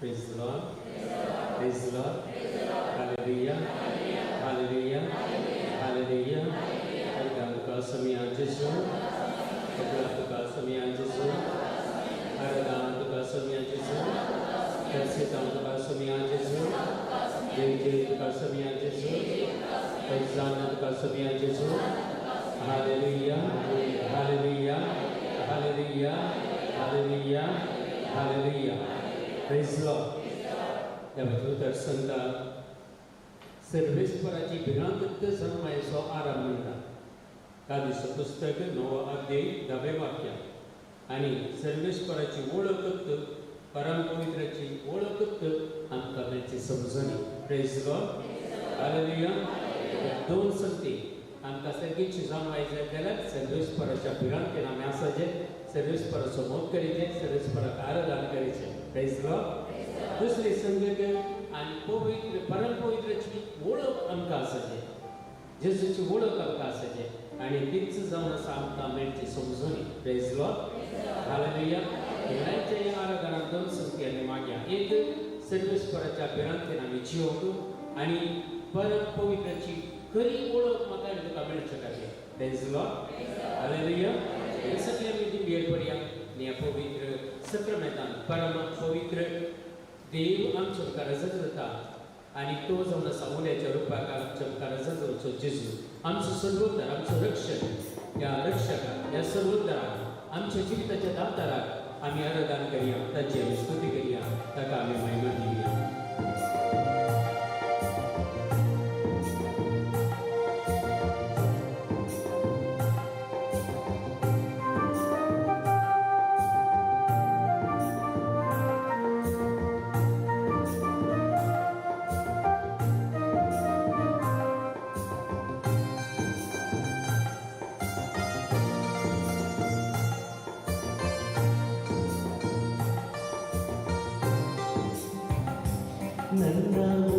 Praise the Lord. Praise the Lord. Hallelujah. Hallelujah. Hallelujah. Hallelujah. का समय आज जो अगला का समय आज जो हरदान का समय आज जो कैसेतान का समय आज जो जय का समय आज जो कैसान का समय आज जो Hallelujah. Hallelujah. Hallelujah. Hallelujah. Hallelujah. Praise the Lord. त्याबद्दल दर्शनता सर्वेश्वराची भिरांत सन्मायसो आरंभ म्हणटा कादिसो पुस्तक 9 अध्याय 10 वाक्य आणि सर्वेश्वराची ओळखत परमपवित्राची ओळखत आमकां त्याची समजणी प्रेज गॉड हालेलुया दोन संती आमकां सगळींची जाणवाय जाय जाल्यार सर्वेश्वराच्या भिरांतेन आमी आसाचे सर्वेश्वराचो मोग करीचे सर्वेश्वराक आराधना करीचे प्रेज गॉड दुसरी संगत आणि पवित्र परमपवित्राची ओळख आमकां आसाचे जेजूची ओळख आमकां आसाचे आणि तीच जावन आसा आमकां मेळची समजणी प्रेज लॉर्ड हालेलुया ह्याच्या ह्या आराधनांत दोन संगती आमी मागया एक सर्वेश्वराच्या भिरांतेन आमी जियोंक आणि परमपवित्राची खरी ओळख म्हाका आनी तुका मेळचे खातीर प्रेज लॉर्ड हालेलुया हे सगळे आमी दिंडेर पडया आनी ह्या पवित्र सक्रमेंतान परम पवित्र देव आमच्या उपकाराचो करता आणि तो जावन आसा उल्याच्या रुपाक आमच्या उपकाराचो करचो जेजू आमचो सर्वोद्धार आमचो रक्षक ह्या रक्षकाक ह्या सर्वोद्धाराक आमच्या जिविताच्या दाताराक आमी आराधना करया ताची आमी स्तुती करया ताका आमी महिमा दिवया Nana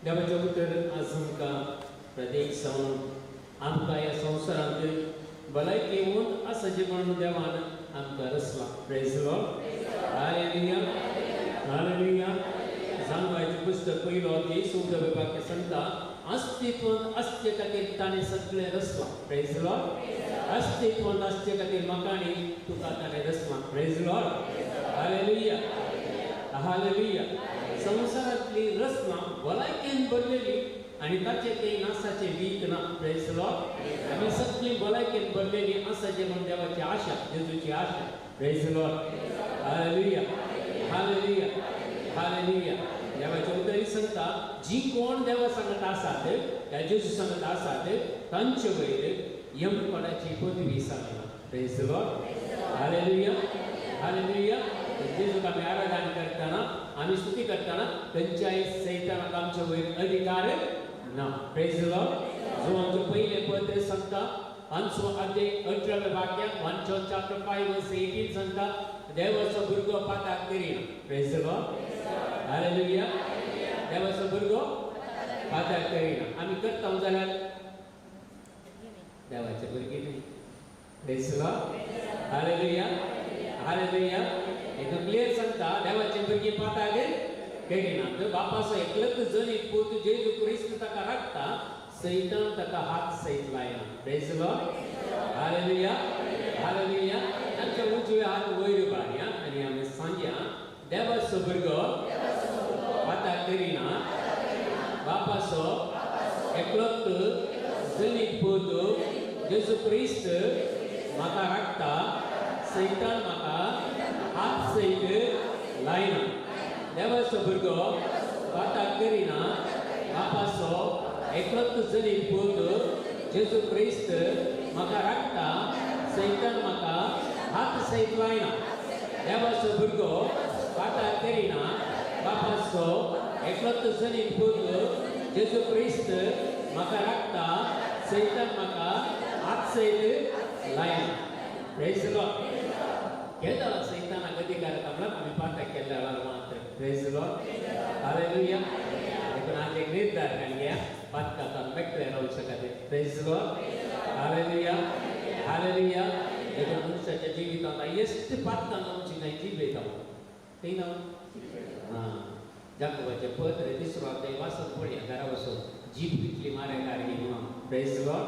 देवाचें उतर आज आमकां प्रत्येक सण आमकां ह्या संवसारांत भलायकी उंच आसा जी म्हणून देवान आमकां रचला. Praise Lord. हालेलुया हालेलुया. सांगवायचें पुस्तक पयलो अध्याय 14वें वाक्य सांगता अस्तित्वांत आसचे खातीर ताणें सगळें रचलां. Praise Lord. अस्तित्वांत आसचे खातीर म्हाका आनी तुका ताणें रचलां. Praise Lord. हालेलुया हालेलुया. संवसारांतली रचना भलायकेन भरलेली आनी ताचे काही नासाचे वीक ना. Praise Lord. आमी सगळीं भलायकेन भरलेली आसा जे म्हण देवाची आशा, जेजूची आशा. Praise Lord. हालेलुया हालेलुया हालेलुया. देवाचे उतर सांगता जी कोण देवा सांगत आसात त्या जेजू सांगत आसात तांचे वयर यमपणाची पदवी सांगला. Praise Lord. हालेलुया हालेलुया. जेजूक आमी आराधना करतना आमी स्तुती करतना खंयच्याय सैतानाक आमच्या वयर अधिकार ना. Praise Lord. जो आमचो पयलें पत्र सांगता 5 अध्याय 18वें वाक्यात 1 John chapter 5 verse 18 सांगता देवाचो भुरगो पाताक करिना. Praise Lord. हालेलुया. देवाचो भुरगो पाताक करिना. आमी करता जाल्यार देवाचे भुरगे न्ही. Praise Lord. हालेलुया हालेलुया. एकदम क्लियर सांगता देवाचे भुरगे पाताक करिना. तर बापाचो एकलच जण एक पूत जेजू ख्रिस्त ताका राखता, सैतान ताका हात सैत लायना. Praise Lord. हालेलुया हालेलुया. आमचे उजवे हात वयर बाळया आनी आमी सांगया देवाचो भुरगो पाताक करिना. बापाचो एकलोच जण एक पूत जेजू ख्रिस्त म्हाका राखता, सैतान म्हाका हात सैत लायना. देवाचो भुरगो पाताक करिना. बापाचो एकलोच जण एक पूत जेजू ख्रिस्त म्हाका राखता, सैतान म्हाका हात सैत लायना. देवाचो भुरगो पाताक करिना. बापाचो एकलोच जण एक पूत जेजू ख्रिस्त म्हाका राखता, सैतान म्हाका हात सैत लायना. Praise Lord. केदा सैतानाक अधिकार कामला आमी पाताक केल्या मात्र. Praise Lord. हालेलुया. देखून आज एक निर्धार घ्या पातकात आमी मेकळे रावूंक शकता. Praise Lord. हालेलुया हालेलुया. देखून मनुष्याच्या जिवितांत ಎಷ್ಟು पातकान आमची काही जीव येता ते ना. हां जाकोबाचे पत्र 3 अध्याय वाचून पळया घरा वचून जीव कितली मारेकार ही म्हणून. Praise Lord.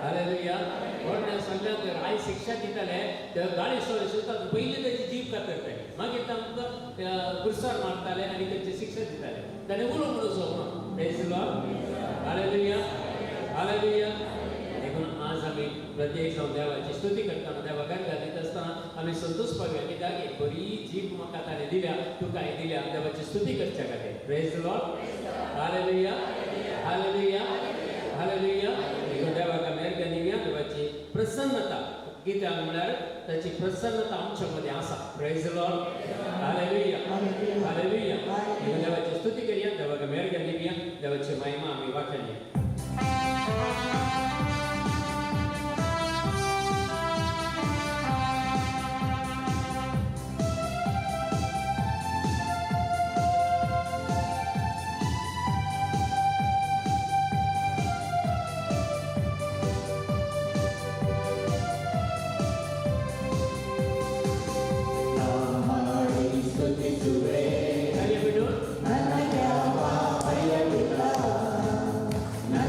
हालेलुया. व्हडल्या सल्ल्याक आयज शिक्षा दिताले ते गाडी सुद्दां पयलीं तेची जीव कातरताले, मागीर तांकां कुर्सार मारताले आनी तेची शिक्षा दिताले. ताणें उलो म्हणूचो म्हणून. Praise Lord. हालेलुया हालेलुया. देखून आज आमी प्रत्येक जावन देवाची स्तुती करतना देवा गाणगा दित आसतना आमी संतोश पावया कित्याक एक बरी जीव म्हाका ताणें दिल्या, तुकाय दिल्या देवाची स्तुती करच्या खातीर. Praise Lord. हालेलुया हालेलुया हालेलुया. देखून देवाक आमी अर्घ दिवया. देवाची प्रसन्नता कित्याक म्हळ्यार ताची प्रसन्नता आमच्या मदीं आसा. Praise Lord. हालेलुया हालेलुया. देखून देवाची स्तुती करया. देवाक आमी अर्घ दिवया. देवाची महिमा आमी वाचया. ನನ್ನ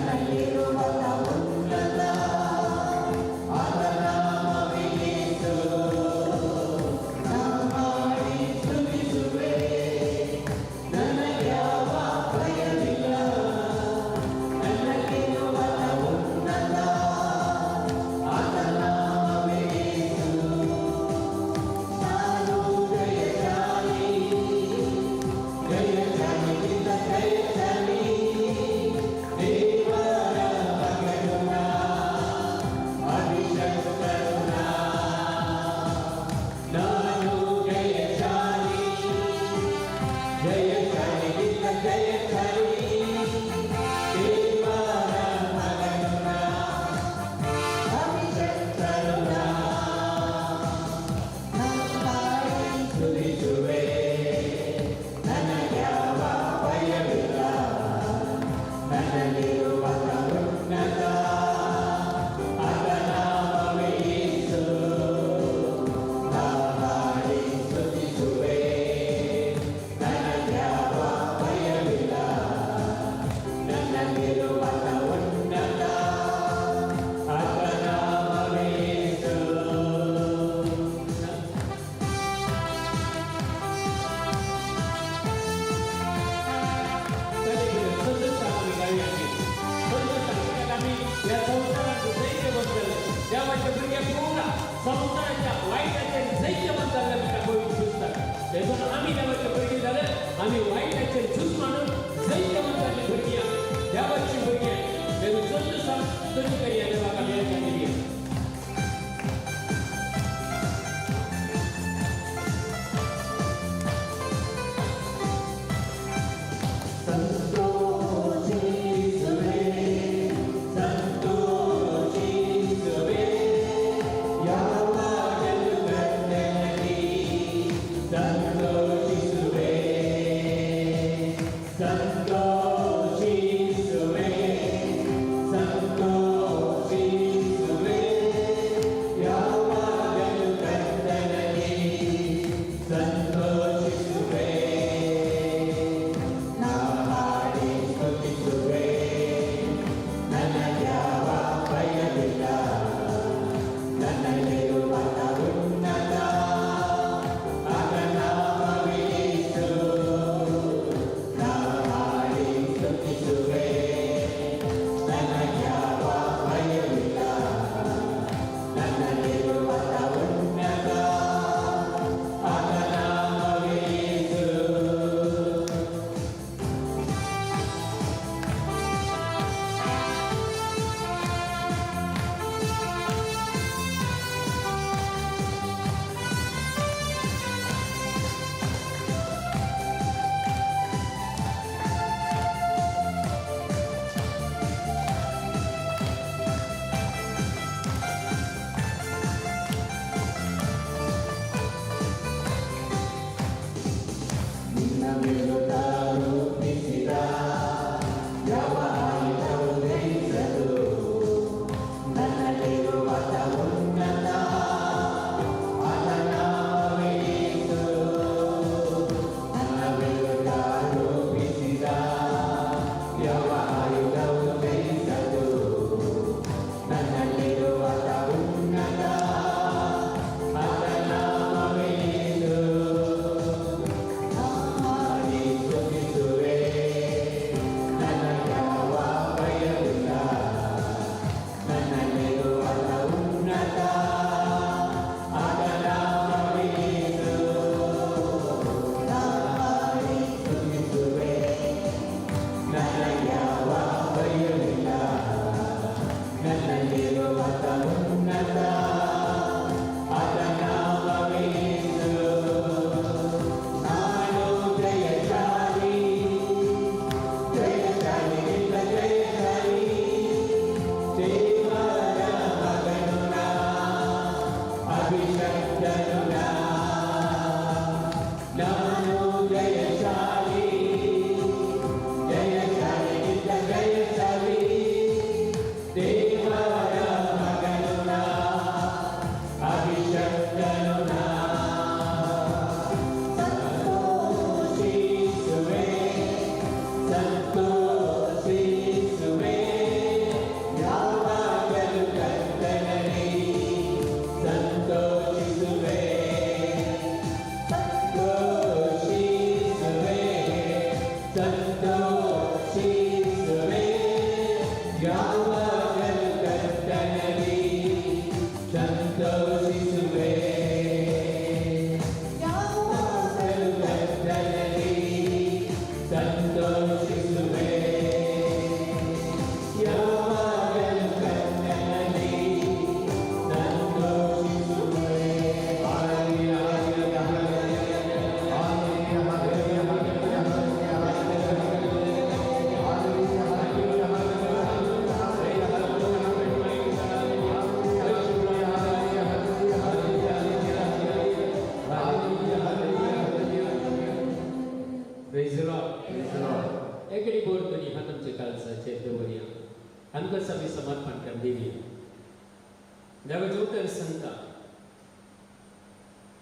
आम्ही वाईटाचे झूज मानून दैत्यवंतांनी भरगिया देवाची भरगिया देव चंद सा तुझी करिया देवा का मेरे जाने दिया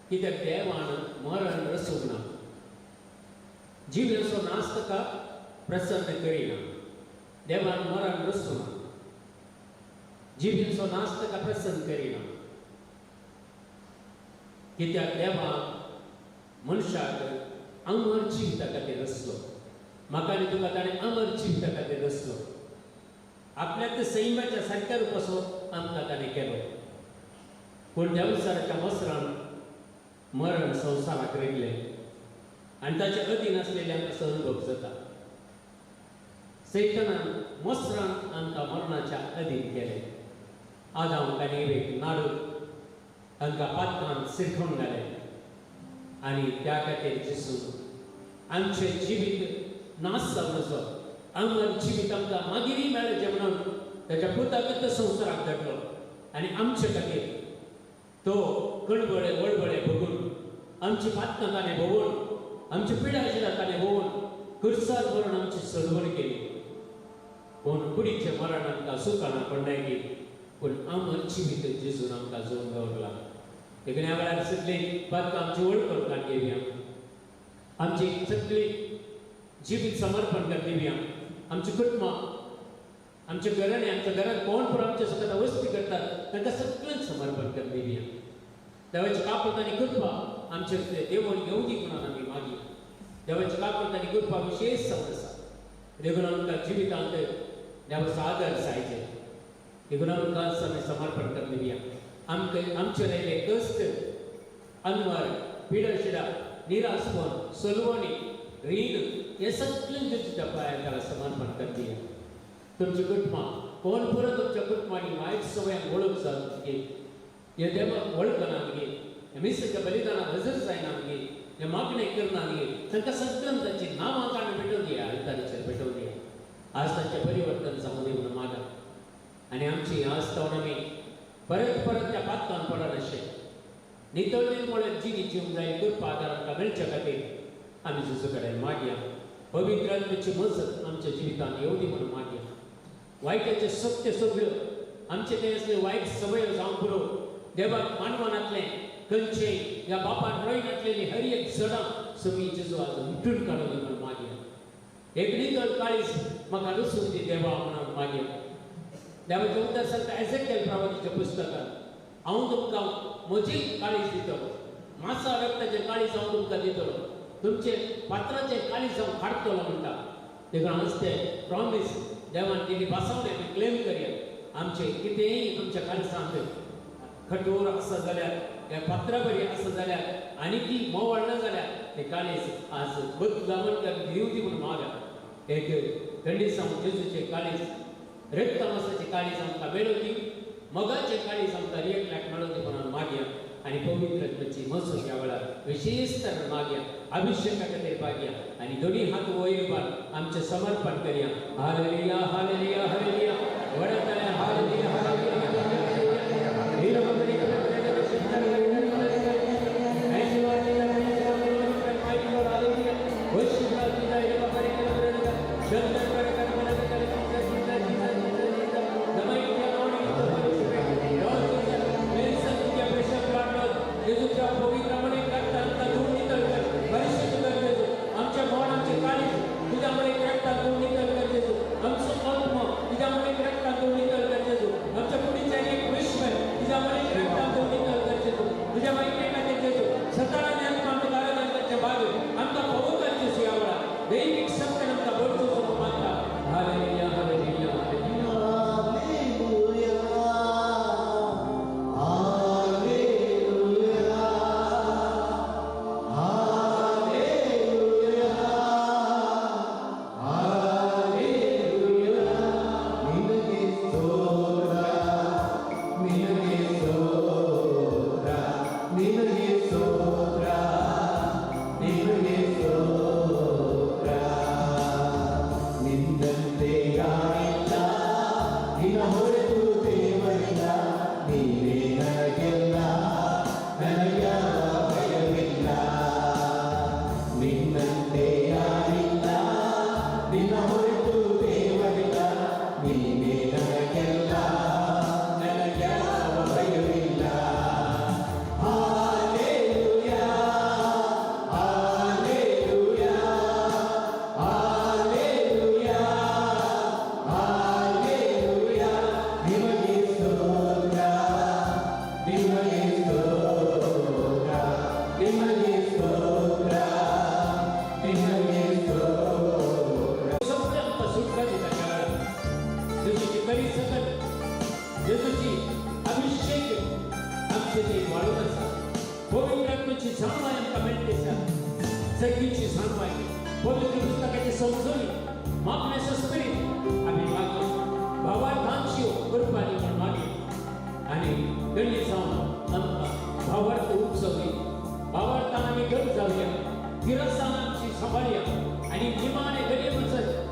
कित्याक देवान मरण रसोवना जीव असो नासतका प्रसन्न करिना देवान मरण रसोवना जीव असो नासतका प्रसन्न करिना कित्याक देवान मनशाक अमर जिविता खातीर रचलो म्हाका आनी तुका ताणें अमर जिविता खातीर रचलो आपल्याक सैमाच्या सारक्या रुपाचो आमकां ताणें केलो पूण देवसाराच्या मसरान मरण संवसाराक रेगलें आणि ताच्या अधीन असलेल्यांक असो अनुभव जाता. सैतानान मसरान आमकां मरणाच्या अधीन केले. आदाम आनी एवेक नाडून तांकां पातकान सिरखून घाले आनी त्या खातीर जेसू आमचें जिवीत नाश जावन आसा, अमर जिवीत आमकां मागिरी मेळचें म्हणून ताच्या पुताक संवसाराक धाडलो आनी आमचे खातीर तो कळबळे वळबळे भोगून आमची पातकां ताणें भोगून आमची पिडा आशिल्ल्या ताणें भोगून खुर्सार व्हरून आमची सोडवण केली. पूण कुडीचें मरण आमकां सुखाना पडनाय की पूण अमर जिवीत जेजून आमकां जोडून दवरला. देखून ह्या वेळार सगळी पातकां आमची वळ करपाक घेवया, आमची सगळी जिवीत समर्पण कर दिवया. आमची कुटुंबां, आमचे घराणे, आमच्या घरात कोण पण आमच्या स्वतः वस्ती करतात तांकां सगळ्यांक समर्पण कर दिवया. देवाची कापत आनी कृपा आमचे देवून घेवं दी म्हणून आमी मागया. देवाची कापत आनी कृपा विशेष जावन आसा. देखून आमकां जिवितांत देवाचो आदर जायचे. देखून आमकां आमी समर्पण कर दिवया. आमचे राहिले कश्ट, अनवर, पिडा, निराशपण, सोलवणी, रीण हे सगळें तुमच्या पांयार त्याला समर्पण कर दिया. तुमची कुटुंबां कोण पुरो तुमच्या कुटुंबांनी वायट संवयांक वळख जावन घे, हे देवाक वळखना घे, हे मिसाच्या बलिदानाक हजर जायना घे, हे मागणे करना घे, तांकां सगळ्यांक तांची नांवां काडून भेटोवन दिया, आल्तारीचेर भेटोवन दिया. आज तांचें परिवर्तन जावं दी म्हणून मागा. आनी आमची आज जावन आमी परत परत त्या पातकान पडनाशे नितळ निर्मळ जिणी जिवंक जाय कृपा आदार आमकां मेळचे खातीर आमी जेजू कडेन मागया. पवित्र आत्म्याची मजत आमच्या जिवितांत येवं दी म्हणून मागया. वायटाचे सत्य सगळ्यो आमचे ते असले वायट सवय जावं पुरो देवाक मानवानातले खंयचे ह्या बापान रोय घातलेली हर एक जडां सगळी जेजू आज उठून काडून दी म्हणून मागया. एक नितळ काळीज म्हाका रसून दी देवा म्हणून मागया. देवाचे उतर सांगता एझेकिएल प्रवादीच्या पुस्तकांत हांव तुमकां म्हजी काळीज दितलो, मासा रक्ताचें काळीज हांव तुमकां दितलो, तुमचे पात्राचें काळीज हांव काडटलो म्हणटा. देखून आज ते प्रॉमीस देवान दिली बासावले आमी क्लेम करया. आमचे कितेंय आमच्या काळजांत कठोर आसा जाल्यार ह्या पात्रां बरी आसा जाल्यार आनी ती मोवळ ना जाल्यार ते काळीज आज बदलावन दिवं दी म्हणून मागा. एक थंडीसांव जेजूचें काळीज, रक्तमासाचें काळीज आमकां मेळोवन दी, मोगाचें काळीज आमकां रेखल्याक मेळोवन दी म्हणून मागया. आनी पवित्र आत्म्याची मजत ह्या वेळार विशेष तरेन मागया, अभिषेका खातीर मागया आनी दोनी हात वयर बार आमचें समर्पण करया. हालेलुया हालेलुया हालेलुया वडताले हालेलुया हालेलुया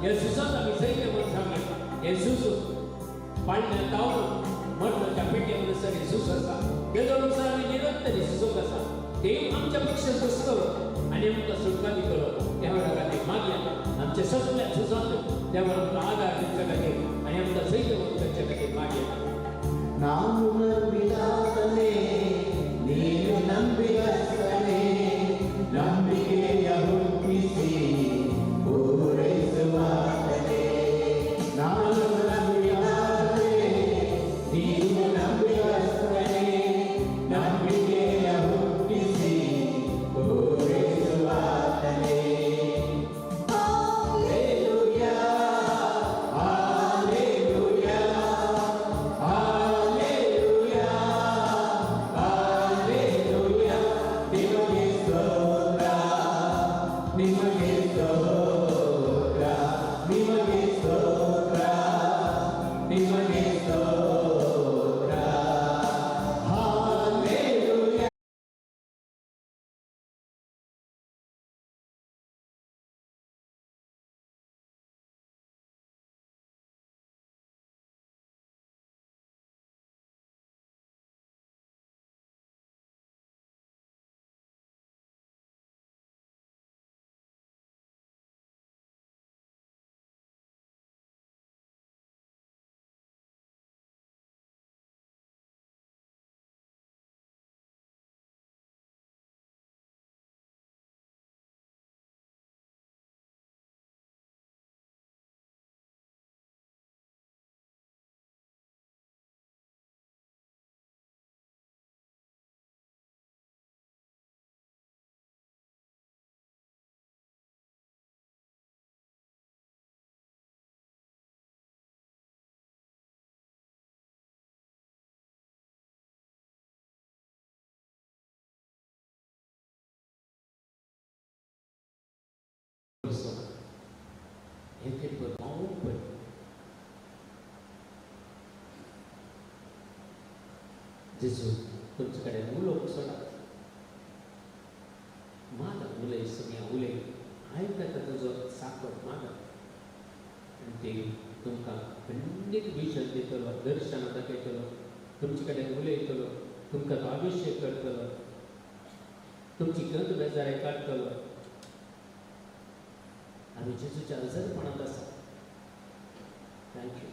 예수선 आम्ही सैन्य म्हणून सांगणार येसूस पाळण्यात तावून मरणाच्या पेटीवर येसूस असा त्याच्यानुसार आम्ही निरंतर येसूस असा देव आमच्या पक्षात बसतो आणि आमका सुटका दिलो त्यावेळेला ते मागल्या आमच्या सगळ्या सुसात त्यावर आमचा आधार तुमच्याकडे आणि आमचा सैन्य म्हणून तुमच्याकडे मागल्या ನಾವು ನಂಬಿದಾತನೇ ನೀನು ನಂಬಿಗಸ್ತನೇ ನಂಬಿಕೆಯ ಹುಟ್ಟಿಸಿ ಪೂರೈಸುವಾತನೇ ನಾನು ನಂಬಿದಾತನೇ ನೀನು ನಂಬಿಗಸ್ತನೇ ನಂಬಿಕೆಯ ಹುಟ್ಟಿಸಿ ಪೂರೈಸುವಾತನೇ Hallelujah, Hallelujah, Hallelujah, Hallelujah. ನಿಮಗೆ ಸ್ತೋತ್ರ, ನಿಮಗೆ ಸ್ತೋತ್ರ, ನಿಮಗೆ ಸ್ತೋತ್ರ, ನಿಮಗೆ ಸ್ತೋತ್ರ. Hallelujah. हे बनावून पण जेजू तुमच्याकडे मुलं सोडा माझा मुले सगळ्या उले ऐकता तुझं सापड माझा आणि ते तुमका खंडित विषय देतलो दर्शना दाखयतलो तुमच्याकडे मुले येतलो तुमका तो अभिषेक करतलो तुमची गंध बेजारे काढतलो आम्ही जेजूच्या हजरपणात असा थँक्यू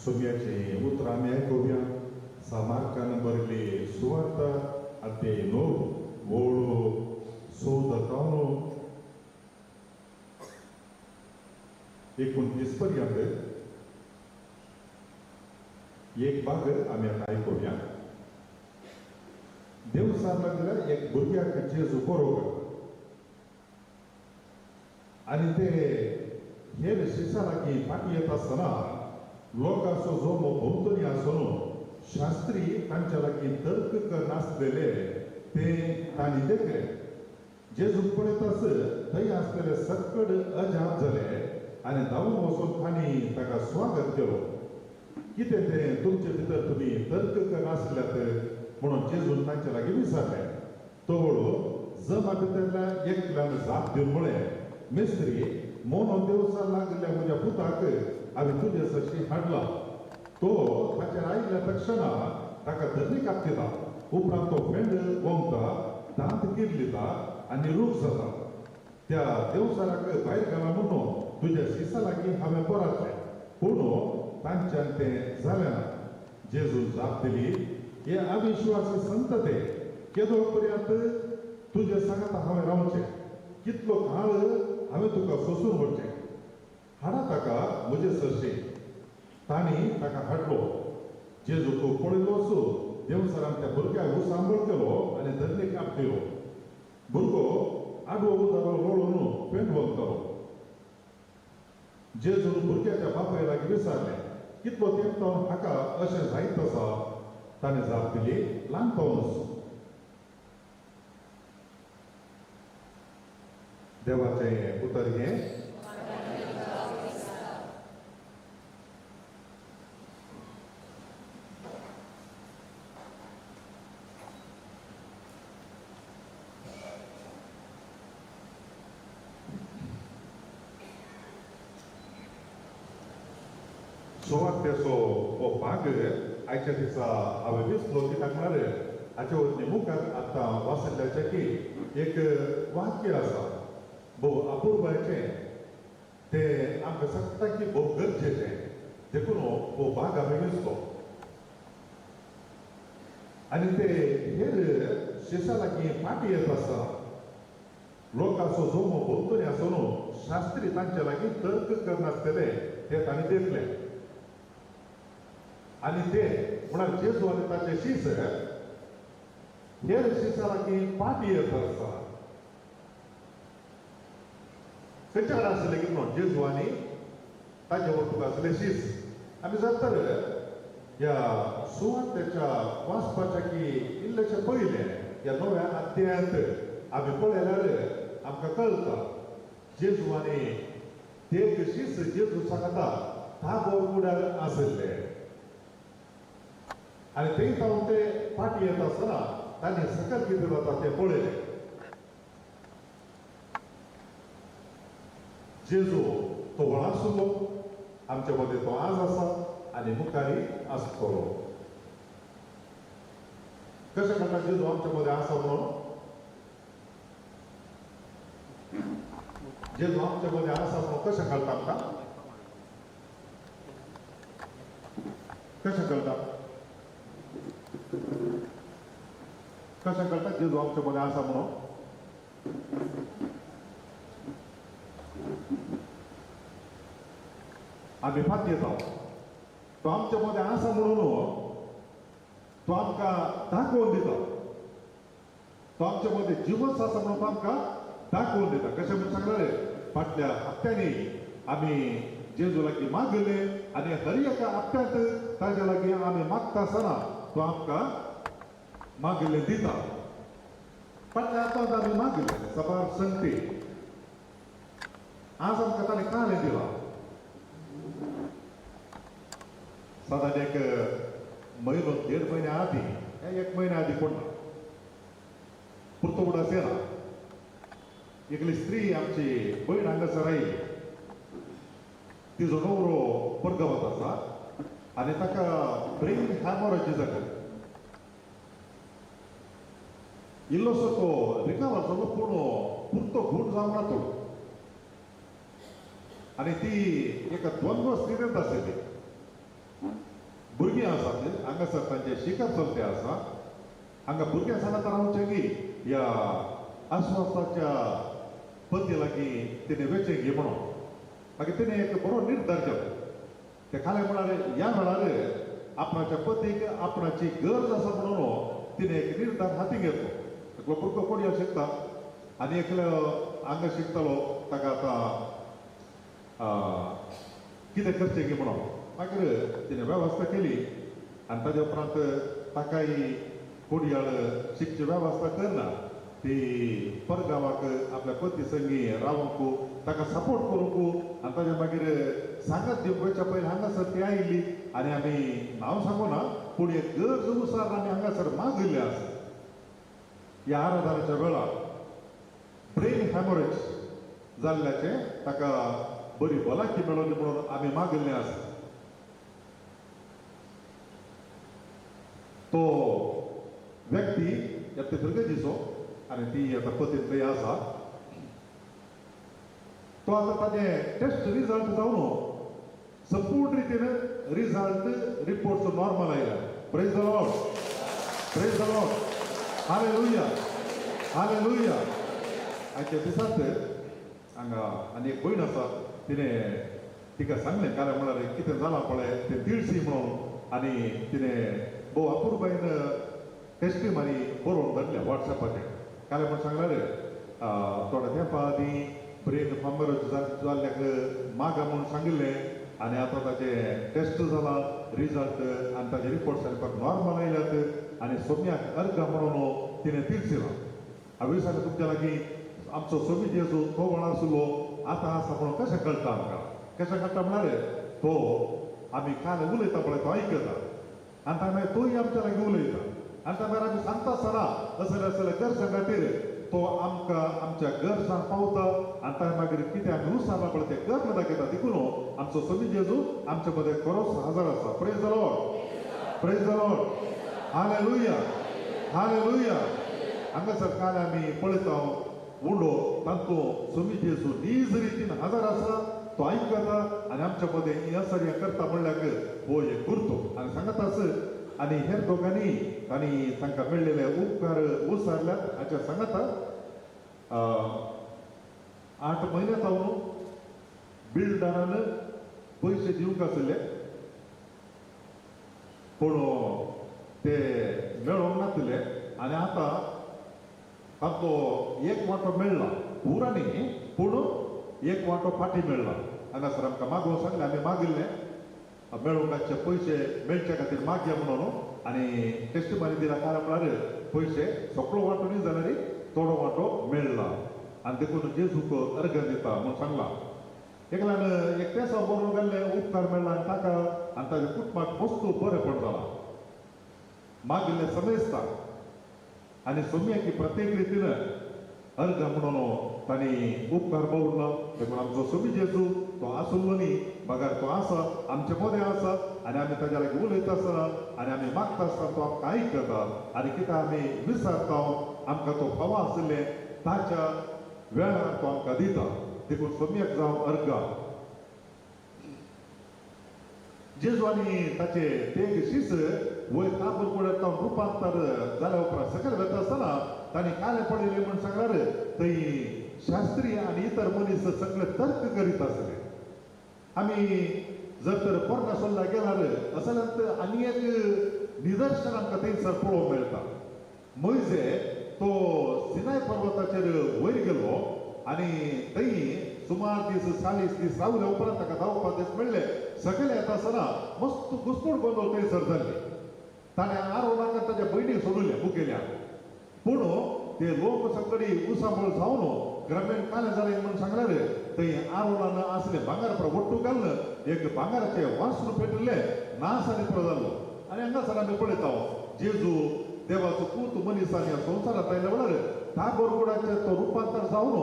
सोम्याचे उतर आम्ही ऐकूया सामार्कानं बरले सुवार्थ अध्याय 9 ಓಳು सौदकानो 29 पर्यंत एक भाग आम्ही आता ऐकूया. देव सांगलेला एक भुरग्याक जेजू बरोबर आणि ते हे शिष्याला की फाटी येत असताना लोक असो जो भोवतणी असो शास्त्री तांच्या लागीं तर्क नासलेले ते तांणी देखले जेजू पळयत आस थंय आसलेले सकड अजाप जाले आनी धांवून वचून तांणी ताका स्वागत केलो. कितें तें तुमचे भितर तुमी तर्क नासल्यात म्हणून जेजून तांच्या लागीं विचारले. तो वळू जमा भितरल्या एकल्यान जाप दिवन म्हळें मेस्त्री मोनो देवसा लागल्या म्हज्या पुताक हांवें तुजे सशी हाडला. तो ताचेर आयिल्ल्या तक्षणा ताका धरणी कापता उपरांत तो फेंड ओंकता दांत किरलिता आनी रूख जाता. त्या देवसाराक भायर घाला म्हणून तुज्या शिसा लागीं हांवें परातलें पूण तांच्यान तें जालें ना. जेजून जाप दिली हे अविश्वासी संतते केदो पर्यंत तुजे सांगात हांवें रावचें कितलो काळ हांवें तुका सोंसून व्हरचें. हाडा ताका म्हजे सरशे. तांणी ताका हाडलो. जेजूक पळयलो असो देवसारान त्या भुरग्याक सांबाळ केलो आनी धरणे काप दिलो. भुरगो आडवो उदारो लोळून पेंड वगतालो. जेजून भुरग्याच्या बापाय लागीं विचारलें कितलो तेंप जावन हाका अशें जायत आसा. ताणें जाप दिली ल्हानपण. देवाचें उतर हें 소확돼서 박을 아이차디사 아베비스 로기당나를 아주 니무가 아따 와슬라자기 एक वाक्य असा बहु अपूर्व आहे ते आमकां सांगता की बहु गरजेचें देखून हो भाग आमी घेतलो आनी ते हेर शेसा लागीं फाटी येत आसता लोक असो जोमो भोंवतणी आसो न्हू शास्त्री तांचे लागीं तर्क करनासतले ते तांणी देखले आनी ते म्हळ्यार जेजू आनी ताचे शीस हेर शिसा लागीं फाटी येत आसता खंयच्या कडेन आसले की न्हू जेजू आनी ताचे वरतूक आसले शीस आमी जर तर ह्या सुवातेच्या वाचपाच्या की इल्लेशे पयले ह्या नव्या अध्यायांत आमी पळयल्यार आमकां कळटा जेजू आनी ते शीस जेजू सांगता ताबोर कुड्यार आसले आनी थंय जावन ते फाटी येत आसतना तांणी सकयल कितें जाता तें पळयलें जेजू तो वळासुल्लो आमचे मदें तो आज आसा आनी मुखारी आसतलो कशें कळटा जेजू आमचे मदें आसा म्हणून जेजू आमचे मदें आसा म्हणून कशें कळटा आमकां कशें कळटा कशें कळटा जेजू आमचे मदें आसा म्हणून आमी फाट येता तो आमचे मदें आसा म्हणून तो आमकां दाखोवन दिता तो आमचे मदें जिवस आसा म्हणून तो आमकां दाखोवन दिता कशें म्हणून सांगलें फाटल्या हप्त्यांनी आमी जेजू लागीं मागले आनी हर एका हप्त्यांत ताजे लागीं आमी मागता आसतना तो आमकां मागले दिता फाटल्या हप्त्यांत आमी मागले सबार संगती आज आमकां ताणें काळें दिलां साधारण एक म्हयनो 1.5 महिने आदी 1 महिना आदी कोण पुर्तुगुडा सेना एकली स्त्री आमची भयण हांगासर आयली तिजो नवरो परगांवांत आसा आनी ताका ब्रेन हॅमोरेज जाता इल्लोसो तो रिकवर जालो पूण पुरतो घूण जावना तो आनी ती एका द्वंद्व स्थितींत आसली भुरगीं आसात हांगासर तांचे शिकार चलते आसा हांगा भुरग्यां सांगता रावचें की ह्या आश्वासाच्या पती लागीं तिणें वेचें घे म्हणून मागीर तिणें एक बरो निर्धार केलो ते खाले म्हळ्यार ह्या वेळार आपणाच्या पतीक आपणाची गरज आसा म्हणून तिणें एक निर्धार हाती घेतलो एकलो भुरगो कोणया शिकता आनी एकलो हांगा शिकतालो ताका आतां कितें करचें गे म्हणून मागीर तिणें वेवस्था केली आनी ताजे उपरांत ताकाय कोडयाळ शिकची वेवस्था करना ती परगांवाक आपल्या पती संगी रावंक ताका सपोर्ट करूंक आनी ताजे मागीर सांगत दिवंक वयच्या पयलीं हांगासर ती आयिल्ली आनी आमी नांव सांगूना पूण एक गरज अनुसार आमी हांगासर मागिल्ले आसा ह्या आराधनाच्या वेळार ब्रेन हॅमोरेज जाल्ल्याचे ताका बरी भलायकी मेळोली म्हणून आमी मागिल्ले आसा तो व्यक्ती येता भुरगे दिसो आनी ती आतां पतीन थंय आसा तो आतां ताजे टेस्ट रिजल्ट जावन संपूर्ण रितीन रिजल्ट रिपोर्ट्स नॉर्मल आयला प्रेज द लॉर्ड हालेलुया हालेलुया आजच्या दिसांत हांगा आनी एक भयण आसा तिणें तिका सांगलें काल्यार म्हळ्यार कितें जालां पळय तें तिळशी म्हणून आनी तिणें भोव अपुर्बायेन टेस्टिमनी बरोवन धाडल्या वॉट्सॅपाचेर काल्यार म्हण सांगल्यार थोड्या तेंपा आदीं ब्रेन हॅमोरेज जाल्ल्याक मागा म्हूण सांगिल्लें आनी आतां ताचें टेस्ट जाला रिजल्ट आनी ताचे रिपोर्ट्स नॉर्मल आयल्यात आनी सोम्याक अर्घ म्हणून तिणें तिळशिलां हांवें सांगलें तुमच्या लागीं आमचो सोमी जेजू तो वळासुल्लो आतां आसा म्हणून कशें कळटा आमकां कशें कळटा म्हळ्यार तो आमी काल उलयता पळय तो आयकता आनी ताका मागीर तोय आमच्या लागीं उलयता आनी ताका मागीर आमी सांगता आसतना असले करचे खातीर तो आमकां आमच्या घर सांपावता आनी ताचे मागीर कितें आमी उसारला पळय तें कर्म दाखयता देखून आमचो स्वामी जेजू आमचे मदें खरोच हजर आसा. Praise the Lord, praise the Lord, हालेलुया, हालेलुया. हांगासर काल आमी पळयता उंडो तांचो स्वामी जेजू नीज रितीन हजर आसा. तो आयकता आनी आमच्या मदें हें करता म्हणल्यार हो हे करतो आनी सांगता आस. आनी हेर दोगांनी तांणी तांकां मेळिल्ले उपकार उसारल्यात हाचे सांगता. 8 म्हयने जावन बिल्डरान पयशे दिवंक आसले पूण ते मेळोंक नासले आनी आतां तांचो एक वांटो मेळ्ळा. पुरा न्ही पूण एक वांटो फाटीं मेळ्ळा. हांगासर आमकां मागोवंक सांगलें आमी मागिल्लें मेळोवंकाचे पयशे मेळचे खातीर मागया म्हणून आनी टेस्टिमनी दिला काय म्हळ्यार पयशे सगळो वांटो न्ही जाल्यार थोडो वांटो मेळ्ळा आनी देखून जेजूक अर्घ दिता म्हूण सांगला. एकल्यान एक पेसाव बरोवन गेल्ले उपकार मेळ्ळा आनी ताका आनी ताच्या कुटुंबाक मस्त बरेंपण जालां. मागिल्लें समेजता आनी सोम्याची प्रत्येक रितीन अर्घ म्हणून तांणी उपकार बावरला. देखून आमचो स्वामी जेजू तो आसलो न्ही बगार तो आसा आमचे मदें आसा आनी आमी ताच्या लागीं उलयता आसतना आनी आमी मागता आसतना तो आमकां आयकता आनी कितें आमी विचारता आमकां तो फावो आसले ताच्या वेळार तो आमकां दिता. देखून सोम्याक जावं अर्घ. जेजू आनी ताचे तेग शिस वयर काबर कुड्यार जावन रुपांतर जाल्या उपरांत सकयल वता आसतना तांणी काले पळयले म्हूण सांगल्यार थंय शास्त्री आनी इतर मनीस सगळे तर्क करीत आसले. आमी जर तर पोरनासोल्ला गेल्यार असल्यान आनी एक निदर्शन आमकां थंयसर पळोवंक मेळटा. मोइजे तो सिनाय पर्वताचेर वयर गेलो आनी थंय सुमार दीस 40 दीस रावले उपरांत ताका धांवपाक दीस मेळ्ळे. सकयल येता आसतना मस्त घुसमट गोंदळ थंयसर जाल्ली. ताणें आरोनाक ताच्या भयणीक सोडुलें मुखेल्याक पूण ते लोक सगळी उसाबळ जावन ग्रामीण काले जाले म्हणून सांगल्यार थंय आरोनान आसले भांगार वट्टू घालून एक भांगाराचे वांसरू पेटले नास आनी पुरो जाल्लो. आनी हांगासर आमी पळयता जेजू देवाचो पूत मनीसांनी ह्या संवसारांत आयले म्हळ्यार त्या गोरगोडाचे तो रुपांतर जावन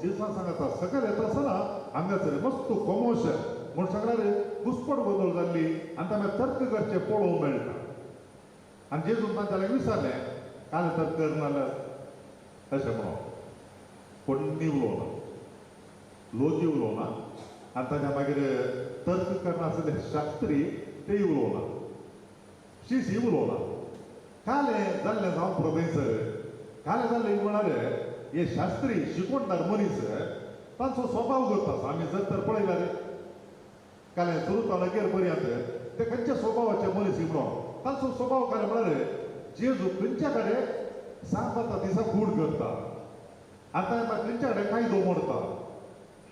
जेजून सांगता सकयल येता आसतना हांगासर मस्त कोमोशन म्हूण सांगल्यार घुसपट गोंदळ जाल्ली आनी तांकां तर्क करचे पळोवंक मेळटा. आनी जेजून तांच्या लागीं विचारलें काल तर्क करनाल्यार अशें म्हणून पूण निवलो ना लोजी उलो ना आनी ताच्या मागीर तर्क करना आसले शास्त्री ते उलो ना शिशी उलो ना. काले जाल्लें जावन पुरो थंयसर काले जाल्लें म्हळ्यार हे शास्त्री शिकोवणदार मनीस तांचो स्वभाव करता. आमी जर तर पळयल्यार काले सुरू लागीर पर्यंत ते खंयच्या स्वभावाचे मनीस म्हणून तांचो स्वभाव काले म्हळ्यार जेजू खंयच्या कडेन सांगता दिसा कूड करता आनी ताच्या खंयच्या कडेन कायदो मोडता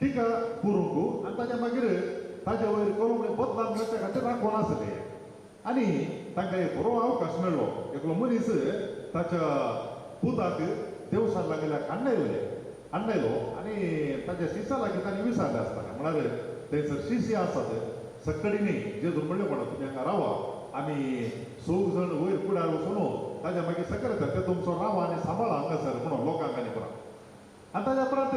टिका करूंक आनी ताच्या मागीर ताच्या वयर कळोवणी बदलान मेळच्या खातीर राखून आसले. आनी तांकां एक बरो अवकाश मेळ्ळो. एकलो मनीस ताच्या पुताक देवसार लागल्याक हाडनायलो आनी ताच्या शिशा लागीं तांणी विचारलें आसतना म्हळ्यार थंयसर शिशी आसात सकडी जेजू म्हणलें म्हणून तुमी हांगा रावा आमी 6 जण वयर कुड्यार वचून ताच्या मागीर सकयल येता ते तुमचो रावा आनी सांबाळा हांगासर म्हणून लोकांक आनी पुरा. आनी ताच्या उपरांत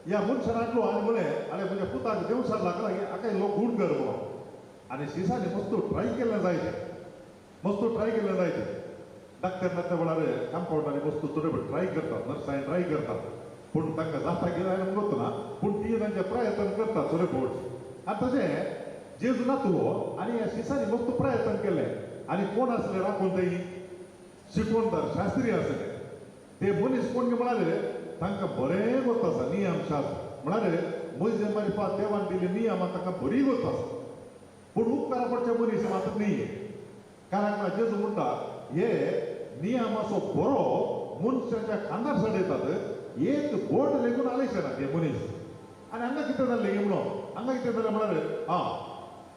ह्या मनशान हाडलो आनी म्हळें आरे म्हज्या पुताक देवसार लागला हाका इल्लो गूण कर म्हणून. आनी शिसांनी मस्त ट्राय केल्लें जायतें डाक्टर नासल्या वेळार कंपाउंडांनी मस्त थोडे ट्राय करतात नर्सांनी ट्राय करतात पूण तांकां जाता गेल्यार म्हणत ना पूण ती तांचे प्रयत्न करतात थोडे फावट. आनी तशें जेजू नातलो आनी ह्या शिसांनी मस्त प्रयत्न केले आनी कोण आसले राखून थंय शिकोवणदार शास्त्री आसले. ते मनीस कोण म्हळ्यार तांकां बरें गत आसा नियम शास्त्र म्हळ्यार मोइजे मारिफात देवान दिली नियम तांकां बरी गत आसा पूण उपकारा पडचे मनीस मात न्ही. कारण जेजू म्हणटा हे नियमाचो बरो मनशाच्या खांदार चडयतात एक बोट लेगून आलेशे ना ते मनीस. आनी हांगा कितें जाल्लें म्हणून हांगा कितें जालें म्हळ्यार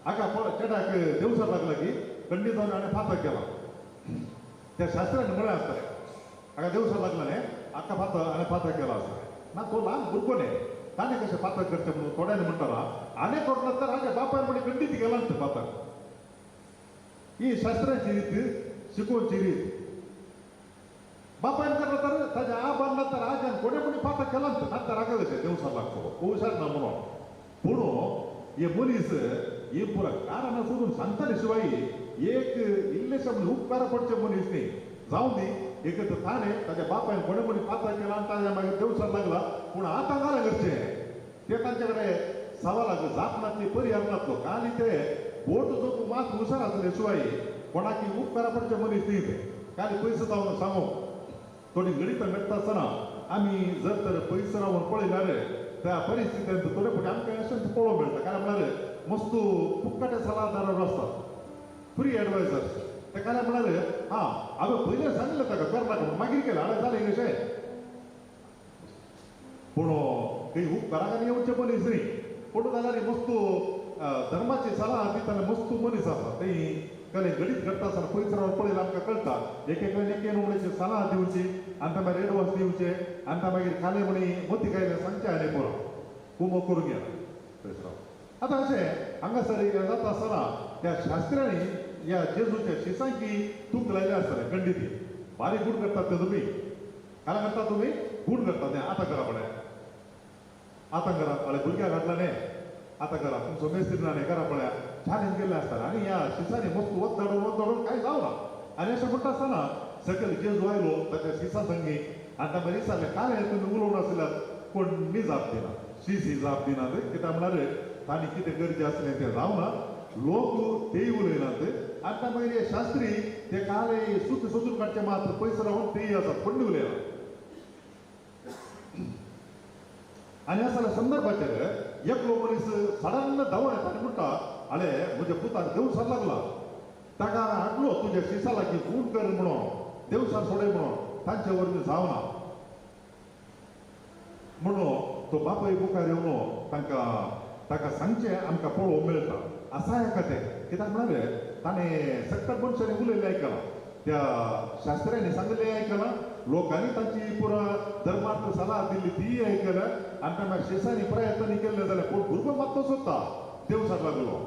हाका चेड्याक देवसार लागला की खंडीत जावन हाणें फातर केला. त्या शास्त्रांनी म्हळें आसतलें हाका देवसार लागला न्ही हाका हाणें फातर केला आसतलें ना तो ल्हान भुरगो न्ही ताणें कशें फातर करचें म्हणून थोड्यांनी म्हणटाला हाणें करना तर हाच्या बापायन म्हणे खंडीत गेला न्ही फातर. ही शास्त्राची रीत शिकोवची रीत बापायन करता तर ताज्या आबांना तर आज्यान कोणी कोणी पाता केला नंतर आगायचे देवसार लागतो हुशार ना म्हणून पूण हे मनीस हे पुरा कारण सोडून सांगताले शिवाय एक इल्लेशा उपकार पडचे मनीस नाही जाऊ दे एक तर ताने ताज्या बापायन कोणी कोणी पाता केला आणि ताज्या मागे देवसार लागला पूण आता घाला घरचे ते तांच्याकडे सवालाक जापनातली परिहार नातलो काली ते बोट जो तू मात हुशार असले शिवाय कोणाकी उपकार पडचे मनीस नाही ते काली पैसे जाऊन सांगू थोडी गणित मेळटा आसतना आम्ही जर तर पैसे रावून पळयल्यार त्या परिस्थितींत थोडे फावटी आमकां अशें पळोवंक मेळटा काय म्हळ्यार मस्त फुकटे सल्लागार आसतात फ्री एडवायजर ते काय म्हळ्यार हांवें पयलें सांगलें ताका करनाका म्हणून मागीर केलें हांवें जालें कशें पूण काही उपकाराक येवचे मनीस न्ही पूण जाल्यार मस्त धर्माची सलाह दिताले मस्त मनीस आसा ते कले गणित करता आसतना पयस रावन पळयल्यार आमकां कळटा एकेकल्यान एकेन उमणेची सलाह दिवची आनी मागीर एडवान्स दिवचे आनी मागीर खाले म्हणी मती गायले सांगचे आनी पुरो कुमो करूंक गेला पयस रावन आतां अशें हांगासर हें जाता आसतना त्या शास्त्र्यांनी ह्या जेजूच्या शिसांकी तूक लायले आसतलें खंडिती बारीक गूण करतात ते तुमी काय करता तुमी गूण करता तें आतां करा पळय आतां करा पळय भुरग्याक हाडला न्ही आतां करा तुमचो मेस्त्री ना न्ही करा पळय चॅलेंज केल्लें आसतना आनी ह्या शिसांनी मस्त वत धाडून कांय जावना आनी अशें म्हणटा आसतना सकयल जेजू आयलो ताच्या शिसा संगी आनी तांकां विचारलें काल तुमी उलोवन आसल्यार कोण न्ही जाप दिना शी जाप दिनात कित्याक म्हळ्यार तांणी कितें गरजेचें आसलें तें जावना लोक तेय उलयनात आनी मागीर हे शास्त्री ते काले सुख सोदून काडचे मात पयस रावन तेय आसात पण उलयना आनी अशा संदर्भाचेर एकलो मनीस सडन धांवून येता आनी म्हणटा आले म्हज्या पुताक देवसार लागला ताका हाडलो तुज्या शिसा लागीं खून कर म्हणून देवसार सोडय म्हणून तांचे वरवीं जावना म्हणून तो बापूय मुखार येवन ताका सांगचें आमकां पळोवंक मेळटा आसा हेका तें कित्याक म्हळ्यार ताणें सत्तर मनशांनी उलयलें आयकलां त्या शास्त्र्यांनी सांगलें आयकलां लोकांनी तांची पुरा धर्मार्थ सलाह दिल्ली ती आयकल्या आनी मागीर शिसांनी प्रयत्न केल्ले जाल्यार पूण भुरगो मात तो सोदता देवसार लागलो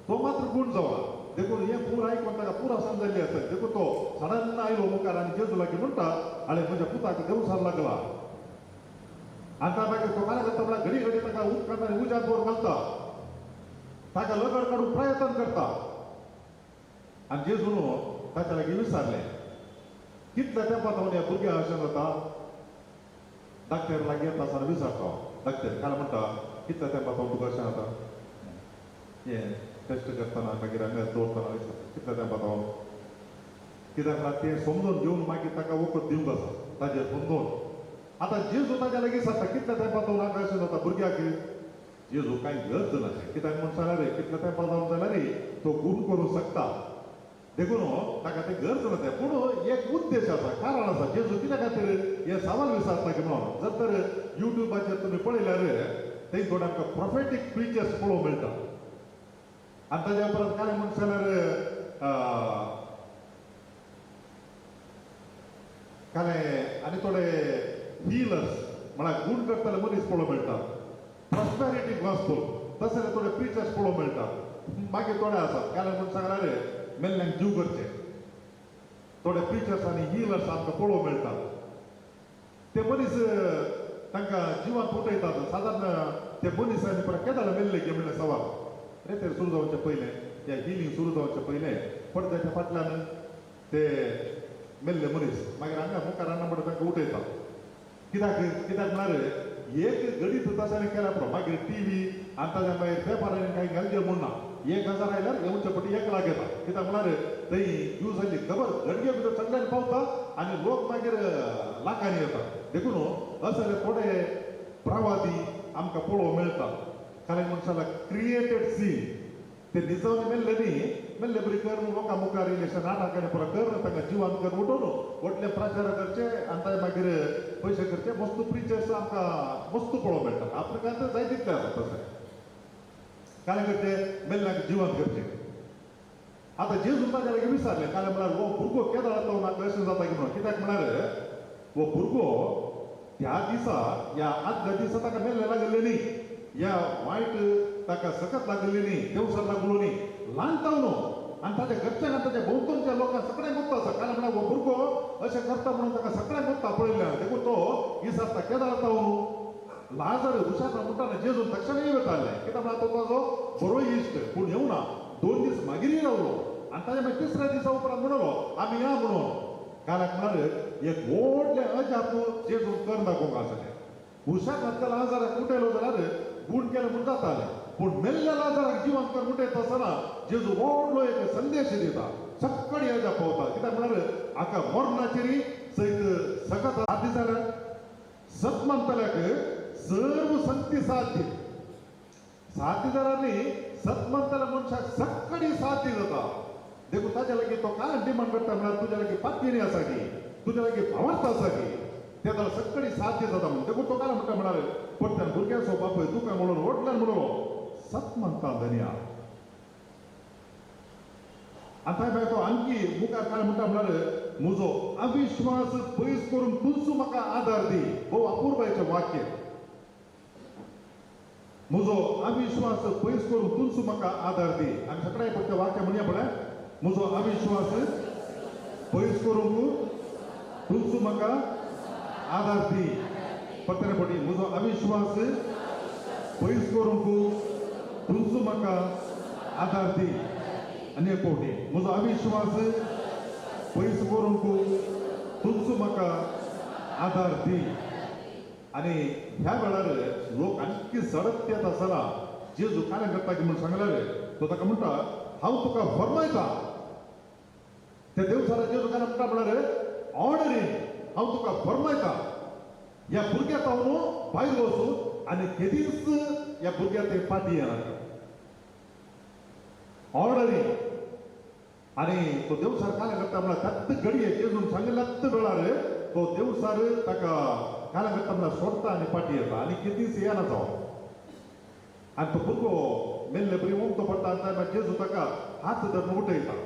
तो मात्र गूण जावना देखून हें पूर आयकून ताका पुरा समजल्ली आसता देखून तो सडन आयलो मुखार आनी जेजू लागीं म्हणटा आले म्हज्या पुताक देवसार लागला आनी मागीर तो काय करता म्हळ्यार घडी घडी ताका उदकांत आनी उज्यात बोर घालता ताका लगड काडून प्रयत्न करता आनी जेजून ताच्या लागीं विचारलें कितल्या तेंपात हांव ह्या भुरग्या अशें जाता धाकटेर लागीं येता आसतना विचारता धाकटेर काय म्हणटा कितल्या तेंपात हांव तुका अशें जाता हें टेस्ट करतना मागीर हांगा दवरतना विचारता कितल्या तेंपात हांव कित्याक म्हळ्यार तें समजून घेवन मागीर ताका वखद दिवंक आसा ताजेर समजून आतां जेजू ताच्या लागीं सांगता कितल्या तेंपात हांव नाका अशें जाता भुरग्याक जेजू कांय गरज ना कित्याक म्हण सांगल्यार कितल्या तेंपात जावन जाल्यार तो गूण करूंक शकता देखून ताका तें गरज ना तें पूण एक उद्देश आसा कारण आसा जेजू कित्या खातीर हे सवाल विचारता की म्हणून जर तर युट्यूबाचेर तुमी पळयल्यार थंय थोडे आमकां प्रोफेटीक प्रिचर्स पळोवंक मेळटा आनी ताज्या उपरांत कांय म्हण जाल्यार कांय आनी थोडे हिलर्स म्हळ्यार गूण करताले मनीस पळोवंक मेळटा प्रॉस्पेरिटी गॉस्पल तशें थोडे प्रिचर्स पळोवंक मेळटा मागीर थोडे आसात कांय म्हण सांगल्यार मेल्ल्यांक जीव करचे थोडे प्रिचर्स आनी हिलर्स आमकां पळोवंक मेळटात ते मनीस तांकां जिवान फुटयतात सादारण ते मनीसांनी परत केदाळे मेल्ले गे म्हणलें सवाल रेतेर सुरू जावचे पयलें या हिलींग सुरू जावचे पयलें पडद्याच्या फाटल्यान ते मेल्ले मनीस मागीर हांगा मुखार हाडना म्हणटा तांकां उठयता कित्याक म्हळ्यार एक घडीत तशें केल्या पुरो मागीर टीव्ही आनी ताज्या मागीर पेपरांनी कांय घालचे म्हणना 1000 आयल्यार येवचे पटी 1 लाख येता कित्याक म्हळ्यार थंय यूज जाल्ली खबर घडये भितर सगळ्यान पावता आनी लोक मागीर लाखांनी येतात देखून अशे थोडे प्रवादी आमकां पळोवंक मेळटा कांय मनशाला क्रिएटेड सीन ते निजवने मेल्ले न्ही मेल्ले बरी कर लोकां मुखार इलेक्शन नाटकांनी पुरो कर तांकां जिवान कर उठोवन व्हडले प्रचार करचे आनी ताजे मागीर पयशे करचे मस्त प्रिचर्स आमकां मस्त पळोवंक मेळटा आफ्रिकांत जाय तितले आसा तशें कांय करचे मेल्ल्यांक जिवान करचे आतां जेजून ताजे लागीं विचारलें कांय म्हळ्यार हो भुरगो केदां जाता नाका अशें जाता की म्हणून कित्याक म्हळ्यार हो भुरगो त्या दिसा ह्या आदल्या दिसा ताका मेल्ले लागले न्ही ह्या वायट ताका सकत लागली न्ही देवसार लागलो न्ही ल्हान न्हू आणि ताच्या घरच्यान ताच्या भोवतणच्या लोकांक सगळ्यांक गुत्ता आसा कारण म्हणल्यार हो भुरगो अशें करता म्हणून ताका सगळ्यांक गुत्ता पळयल्या देखून तो इसारता केदार जाता लाजार हुशार म्हणटाना जेजून तक्षण येताले कित्याक म्हळ्यार तो ताजो बरो इश्ट पूण येवना 2 दीस मागीर रावलो आणि ताच्या मागीर तिसऱ्या दिसा उपरांत म्हणलो आमी या म्हणून काल्याक म्हळ्यार एक व्हडलें अजाप जेजून कर दाखोवंक आसलें हुशार नासल्या लाजाराक उठयलो जाल्यार गूण केलें म्हूण जातालें पूण मेल्ल्या लाजाराक जिवंत कर म्हणटयत आसतना जेजू व्हडलो एक संदेश दिता सक्कळी अजाप पावता कित्याक म्हळ्यार हाका मरणाचेरी सयत सकत साथ जाल्यार सत म्हणटल्याक सर्व संगती साथ दी साथीदारांनी सत म्हणटल्या मनशाक सक्कळी साथ दी जाता देखून ताच्या लागीं तो काय डिमांड करता म्हळ्यार तुज्या लागीं पातयेनी आसा की तुज्या लागीं भावार्थ आसा की ते जाल्यार सक्कळी साथ दी जाता म्हणून देखून तो काय म्हणटा म्हळ्यार परत्यान भुरग्याचो बापूय तुका म्हणून व्हडल्यान म्हणलो सत म्हणटा धन्या आतां मागीर तो आणखी मुखार काय म्हणटा म्हळ्यार म्हजो अविश्वास पयस करून तूंच म्हाका आदार दी भोव अपूर्वाचें वाक्य म्हजो अविश्वास पयस करून तूंच म्हाका आदार दी आमी सगळ्या पडटे वाक्य म्हणया पळय म्हजो अविश्वास पयस करून तूंच म्हाका आदार दी परतरे पटी म्हजो अविश्वास पयस करून तूंच म्हाका आदार दी आनी एक फावटी म्हजो अविश्वास पयस करून तूंच म्हाका आदार दी आनी ह्या वेळार लोक आणखी सडत येत आसतना जेजू काय करता की म्हणून सांगल्यार तो ताका म्हणटा हांव तुका फरमायता त्या देवसारा जेजू काय म्हणटा म्हळ्यार ऑर्डरीन हांव तुका फरमायता ह्या भुरग्याक हांव न्हू भायर वचूं आनी केदींच ह्या भुरग्याक ते पाटी येना ऑर्डरीन आनी तो देवसार काय करता म्हळ्यार त्याच घडये जेजून सांगिल्ल्याच वेळार तो देवसार ताका काय करता म्हळ्यार सोडटा आनी पाटी येता आनी केदींच येना जावं आनी तो भुरगो मेल्ले बरी ओमतो पडटा आनी मागीर जेजू ताका हात धरून उठयता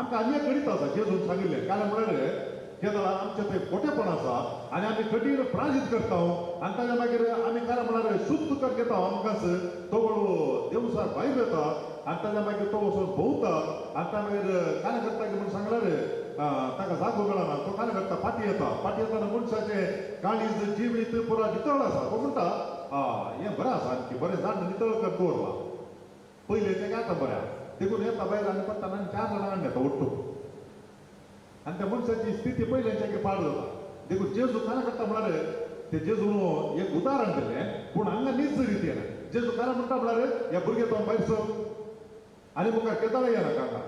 आमकां आनी एक गणित आसा जेजून सांगिल्लें काय म्हळ्यार हे जाल्यार आमचें थंय खोटेपण आसा आनी आमी कठीण प्राजीत करता आनी ताच्या मागीर आमी काय म्हळ्यार शुद्ध कर घेता आमकांच तो देवसार भायर येता आनी ताच्या मागीर तो वचून भोंवता आनी त्या मागीर काय करता की म्हूण सांगल्यार ताका जागो मेळना तो काय करता पाटी येताना मनशाचें काळीज जिवीत पुरा नितळ आसा तो म्हणटा हें बरें आसा आणकी बरें जाण नितळ कर दवरला पयलींचें काय आतां बरें देखून येता भायर आनी पडटा आनी 4 जाणांक येता ओट्टून आनी त्या मनशाची स्थिती पयलींच्या पाड जाता देखून जेजू काय करता म्हळ्यार ते जेजून एक उदाहरण दिलें पूण हांगा नीच रितीन जेजू काय म्हणटा म्हळ्यार ह्या भुरग्याचो भायर सर आनी मुखार केदाळे येना काका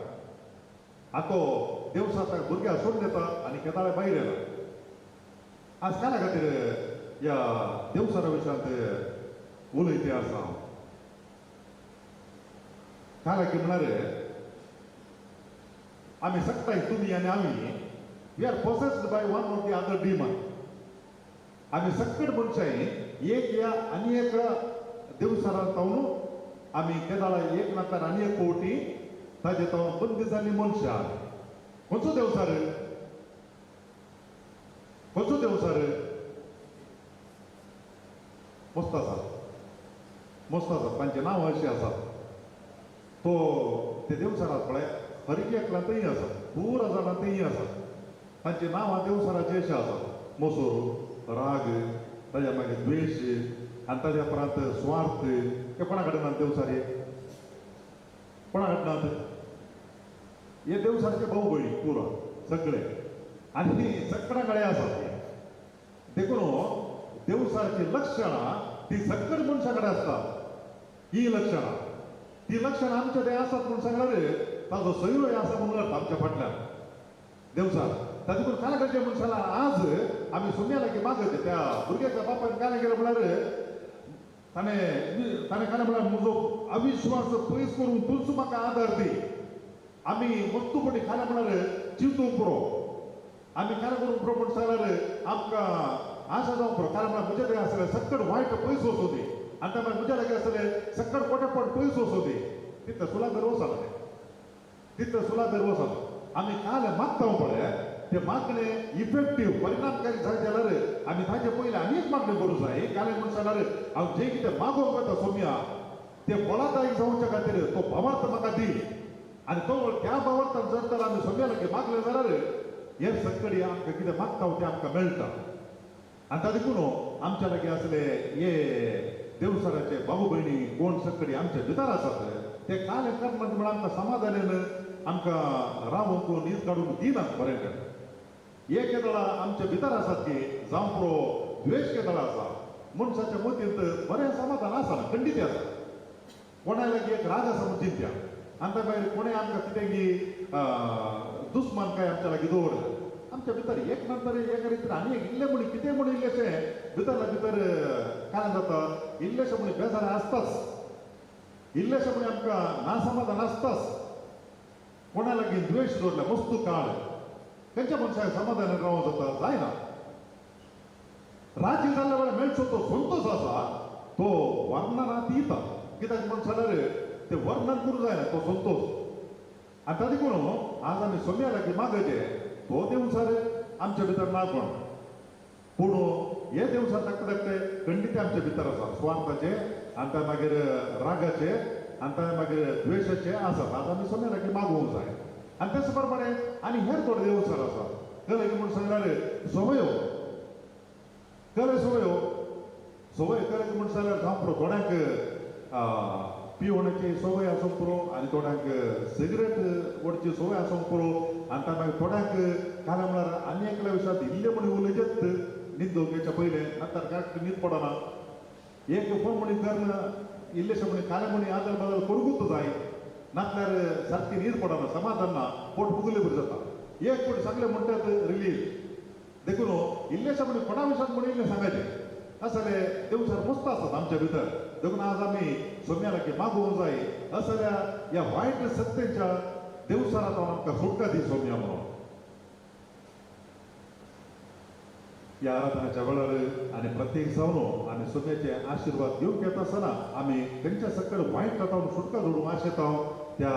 आतो देवसार ताका भुरग्याक सोडून येता आनी केदाळे भायर येना आज काल्या खातीर ह्या देवसारा विशयांत उलयते आसा काल्या की म्हळ्यार आमी सकताय तुमी आनी आमी we are possessed by one or the other demon आमी सक्कट मनशांनी एक या आनी एक देवसारांत तावन आमी केदाळा एक नातार आनी एक फावटी ताजे तो बंदी जाल्ली मनशां खंयचो देवसार खंयचो देवसार मस्त आसा तांचें नांव अशें आसा तो ते देवसारांत पळय हरिकी एकलांतय आसा पुरा जाणांतय आसा तांचें नांवां देवसाराचें अशें आसा मोसोर राग ताच्या मागीर द्वेश आनी ताच्या उपरांत स्वार्थ हे कोणा कडेन देवसार कोणा कडेन हे देवसारचे भाऊ भयणी पुरो सगळे आनी सगळ्या कडेन आसात देखून देवसारची लक्षणां ती सगळे मनशा कडेन आसतात ही लक्षणां आमच्या ते आसात म्हूण सांगल्यार ताजो सैरोय आसा म्हणून अर्थ आमच्या फाटल्यान देवसार ताजे करून काल्या कडच्या मनशाला आज आमी सुम्या लागीं मागत त्या भुरग्याच्या बापायन काल्यां गेलो म्हळ्यार ताणें काय म्हळ्यार म्हजो अविश्वास पयस करून तूंच म्हाका आदार दी आमी मस्तूपणी खाल्या म्हळ्यार चिंतूंक पुरो आमी काय करूंक पुरो म्हूण सांगल्यार आमकां आशा जावंक पुरो कारण म्हळ्यार म्हजे कडेन आसलें सक्कट वायट पयस वचूं दी आनी त्या म्हज्या लागीं आसलें सक्कट कोटेपण पयस वचूं दी तितलें सुलादर वचना तितलें सुलादर वचना आमी काल मागता पळय ते मागणे इफेक्टीव परिणामकारी जाय जाल्यार आमी ताचे पयलीं आनी एक मागणी करूं जाय काले म्हूण सांगल्यार हांव जें कितें मागोवंक वता सोम्या ते फळदायक जावचे खातीर तो भावार्थ म्हाका दी आणि तो त्या बाबतीत जर तर आम्ही सोम्याला की मागले जाणार हे सगळी आमकां कितें मागता तें आमकां मेळटा आनी ताका देखून आमच्या लागीं असले हे देवसराचे भाऊ भयणी कोण सगळी आमच्या भितर आसात ते काल करता म्हणून आमकां समाधानान आमकां रावूंक न्हीद काडून दिनात बरें कर एक केदळा आमच्या भितर आसात की जावं पुरो द्वेश केदळा आसा मनशाच्या मतींत बरें समाधान आसा खंडीत आसा कोणा लागीं एक राग आसा म्हूण चिंत्या आनी त्या भायर कोणें आमकां कितें की दुस्मान काय आमच्या लागीं दवरला आमच्या भितर एक नंतर एक रितीन आनी एक इल्लें म्हणी कितें म्हूण इल्लेशें भितरल्या भितर काय जाता इल्लेशें म्हणी बेजार आसताच इल्लेशें म्हणी आमकां नासमाधान आसताच कोणा लागीं द्वेश दवरला मस्तू काळ खंयच्या मनशाक समाधानान रावूं जाता जायना राजी जाल्ल्या वेळार मेळचो तो संतोश आसा तो वर्णनांत येता कित्याक म्हण जाल्यार ते वर्णन करूं जायना तो संतोष आनी ताका देखून आज आमी सोम्या लागीं मागचे तो देवसार आमच्या भितर ना कोण पूण हे देवसार धाकटे धाकटे खंडीत आमच्या भितर आसा स्वार्थाचे आनी त्या मागीर रागाचे आनी त्या मागीर द्वेशाचे आसात आज आमी सोम्या लागीं मागूंक जाय आनी तेच प्रमाणे आनी हेर थोडे देवसार आसा कले म्हूण सांगल्यार सवयो कले सवयो सवय कले म्हूण सांगल्यार जावं पुरो थोड्यांक पिवण्याची सवय आसूं पुरो आनी थोड्यांक सिगरेट ओडची सवय आसूं पुरो आनी त्या मागीर थोड्यांक काल्या म्हळ्यार आनी एकल्या विशयांत इल्ले म्हणी उलयत न्हीद घेवच्या पयलें नंतर काय न्हीद पडना एक फोन म्हणी करना इल्लेशे म्हणी काले म्हणी आदल बदल करूंकूच जाय नातल्यार सारकी न्हीद पडना समाधान ना पोट फुगले बरी जाता एक पूण सगळे म्हणटात रिलीज देखून इल्लेशे म्हणी कोणा विशयांत म्हणी इल्लें सांगायचें असले देवसार मस्त आसात आमच्या भितर देखून आज आमी सोम्या लागीं मागूंक जाय असल्या ह्या वायट सत्तेच्या देवसारांत आमकां सुटका दी सोम्या म्हणून ह्या आराधनाच्या वेळार आनी प्रत्येक जावन आमी सोम्याचे आशिर्वाद घेवंक येता आसतना आमी तेंच्या सकयल वायट रथावन सुटका जोडूंक आशेता त्या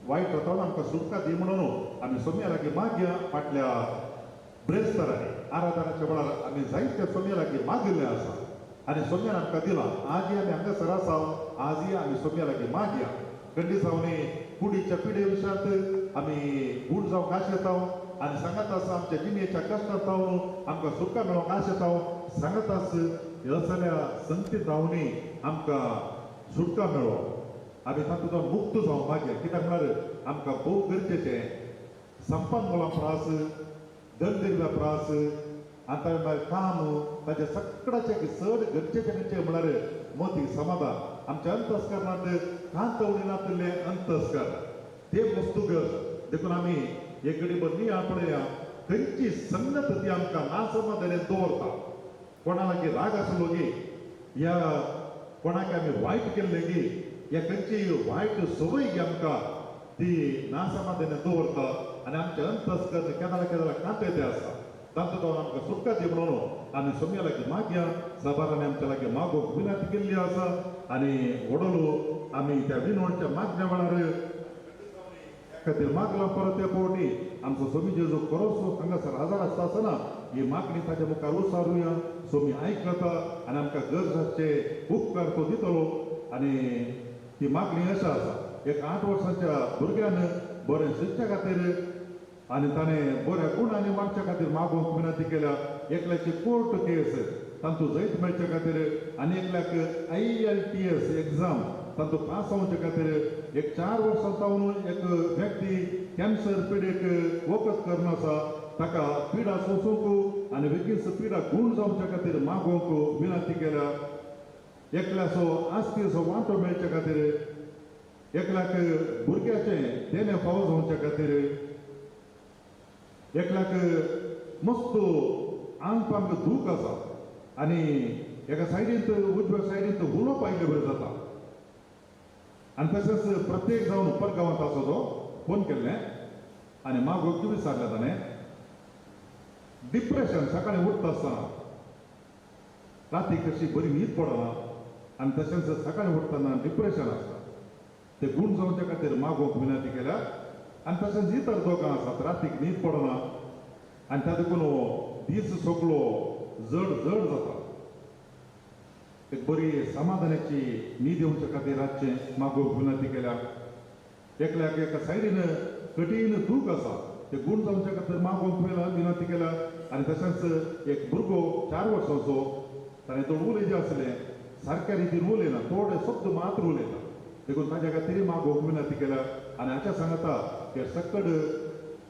वायट रथावन आमकां सुटका दी म्हणून आमी सोम्या लागीं मागया फाटल्या ब्रेस्तारांनी आराधनाच्या वेळार आमी जायत्या सोम्या लागीं मागिल्लें आसा आनी सोम्यान आमकां दिलां आजय आमी हांगासर आसा आजय आमी सोम्या लागीं मागया खंडी जावनी कुडीच्या पिडे विशयांत आमी गूण जावंक आशेता आनी सांगत आसा आमच्या जिणेच्या कश्टांत जावन आमकां सुटका मेळोवंक आशेता सांगत आसा असल्या संगतींत जावनी आमकां सुटका मेळोवंक आमी तातूंत मुक्त जावंक मागया कित्याक म्हळ्यार आमकां भोव गरजेचें संपन्मुलां प्रास धंदेल्या प्रास आतां मागीर काम ताचे सगळ्याचे चड गरजेचे खंयचे म्हळ्यार मती समाधान आमच्या अंतस्करणांत कांत उडिनातले अंतस्कर ते वस्तू गरज देखून आमी एक घडीभर नियाळ पळया खंयची संगत ती आमकां नासमाधानान दवरता कोणा लागीं राग आसलो गी या कोणाक आमी वायट केल्ले गी या खंयची वायट सवय गी आमकां ती नासमाधानान दवरता आनी आमचे अंतस्कर केन्ना कांत येते आसता तांतूंत आमकां सुटका दी म्हणून आमी सोम्या लागीं मागया सबारांनी आमच्या लागीं मागोवंक विनंती केल्ली आसा आनी वडलो आमी त्या विनवणच्या मागण्या वेळार खातीर मागला परत त्या फावटी आमचो सोमी जेजू खरोच हांगासर हजर आसता आसतना ही मागणी ताच्या मुखार उसारुया सोमी आयकता आनी आमकां गरजेचे उपकार तो दितलो आनी ही मागणी अशी आसा एक 8 वर्सांच्या भुरग्यान बरें शिकच्या खातीर आनी ताणें बऱ्या गुणांनी वाडच्या खातीर मागोवंक विनंती केल्या एकल्याची कोर्ट केस तांतूं जैत मेळचे खातीर आनी एकल्याक IELTS एग्जाम तांतूं पास जावचे खातीर एक 4 वर्सां जावन एक व्यक्ती कॅन्सर पिडेक वखद करना आसा ताका पिडा सोंसूंक आनी बेगीन पिडा गूण जावचे खातीर मागोवंक विनंती केल्या एकल्याचो आस्तीचो वांटो मेळचे खातीर एकल्याक भुरग्याचें देणे फावो जावचे खातीर एकल्याक मस्त आंग पांग दूख आसा आनी एका सायडींत उजव्या सायडींत उलोवप आयिल्लें बरें जाता आनी तशेंच प्रत्येक जावन उपर गांवांत आसा तो फोन केल्लें आनी मागोवंक विचारलें ताणें डिप्रेशन सकाळीं उठता आसतना राती कशी बरी न्हीद पडना आनी तशेंच सकाळीं उठतना डिप्रेशन आसता ते गूण जावचे खातीर मागोवंक विनंती केल्या आनी तशेंच इतर दोगां आसात रातीक न्हीद पडना आनी त्या देखून दीस सगळो जड जड जाता एक बरी समाधानाची न्हीद येवचे खातीर रातचें मागोवंक विनंती केल्या एकल्याक एका सायडीन कठीण दूख आसा ते गुण जावच्या खातीर मागोवन तुवें विनंती केला आनी तशेंच एक भुरगो 4 वर्सांचो ताणें तो उलय जे आसलें सारक्या रितीन उलयना थोडे शब्द मात्र उलयता देखून ताच्या खातीर मागोवंक विनंती केला आनी हाच्या सांगता की सकड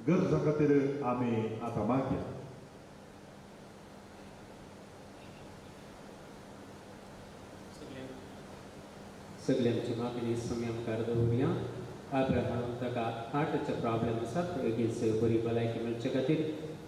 गरजा खातीर आमी आतां मागया. सगळ्यांची मागणी समयकार दवरुया. अब्राहम ताका हार्टाचे प्रॉब्लेम आसात बेगीच बरी भलायकी मेळचे खातीर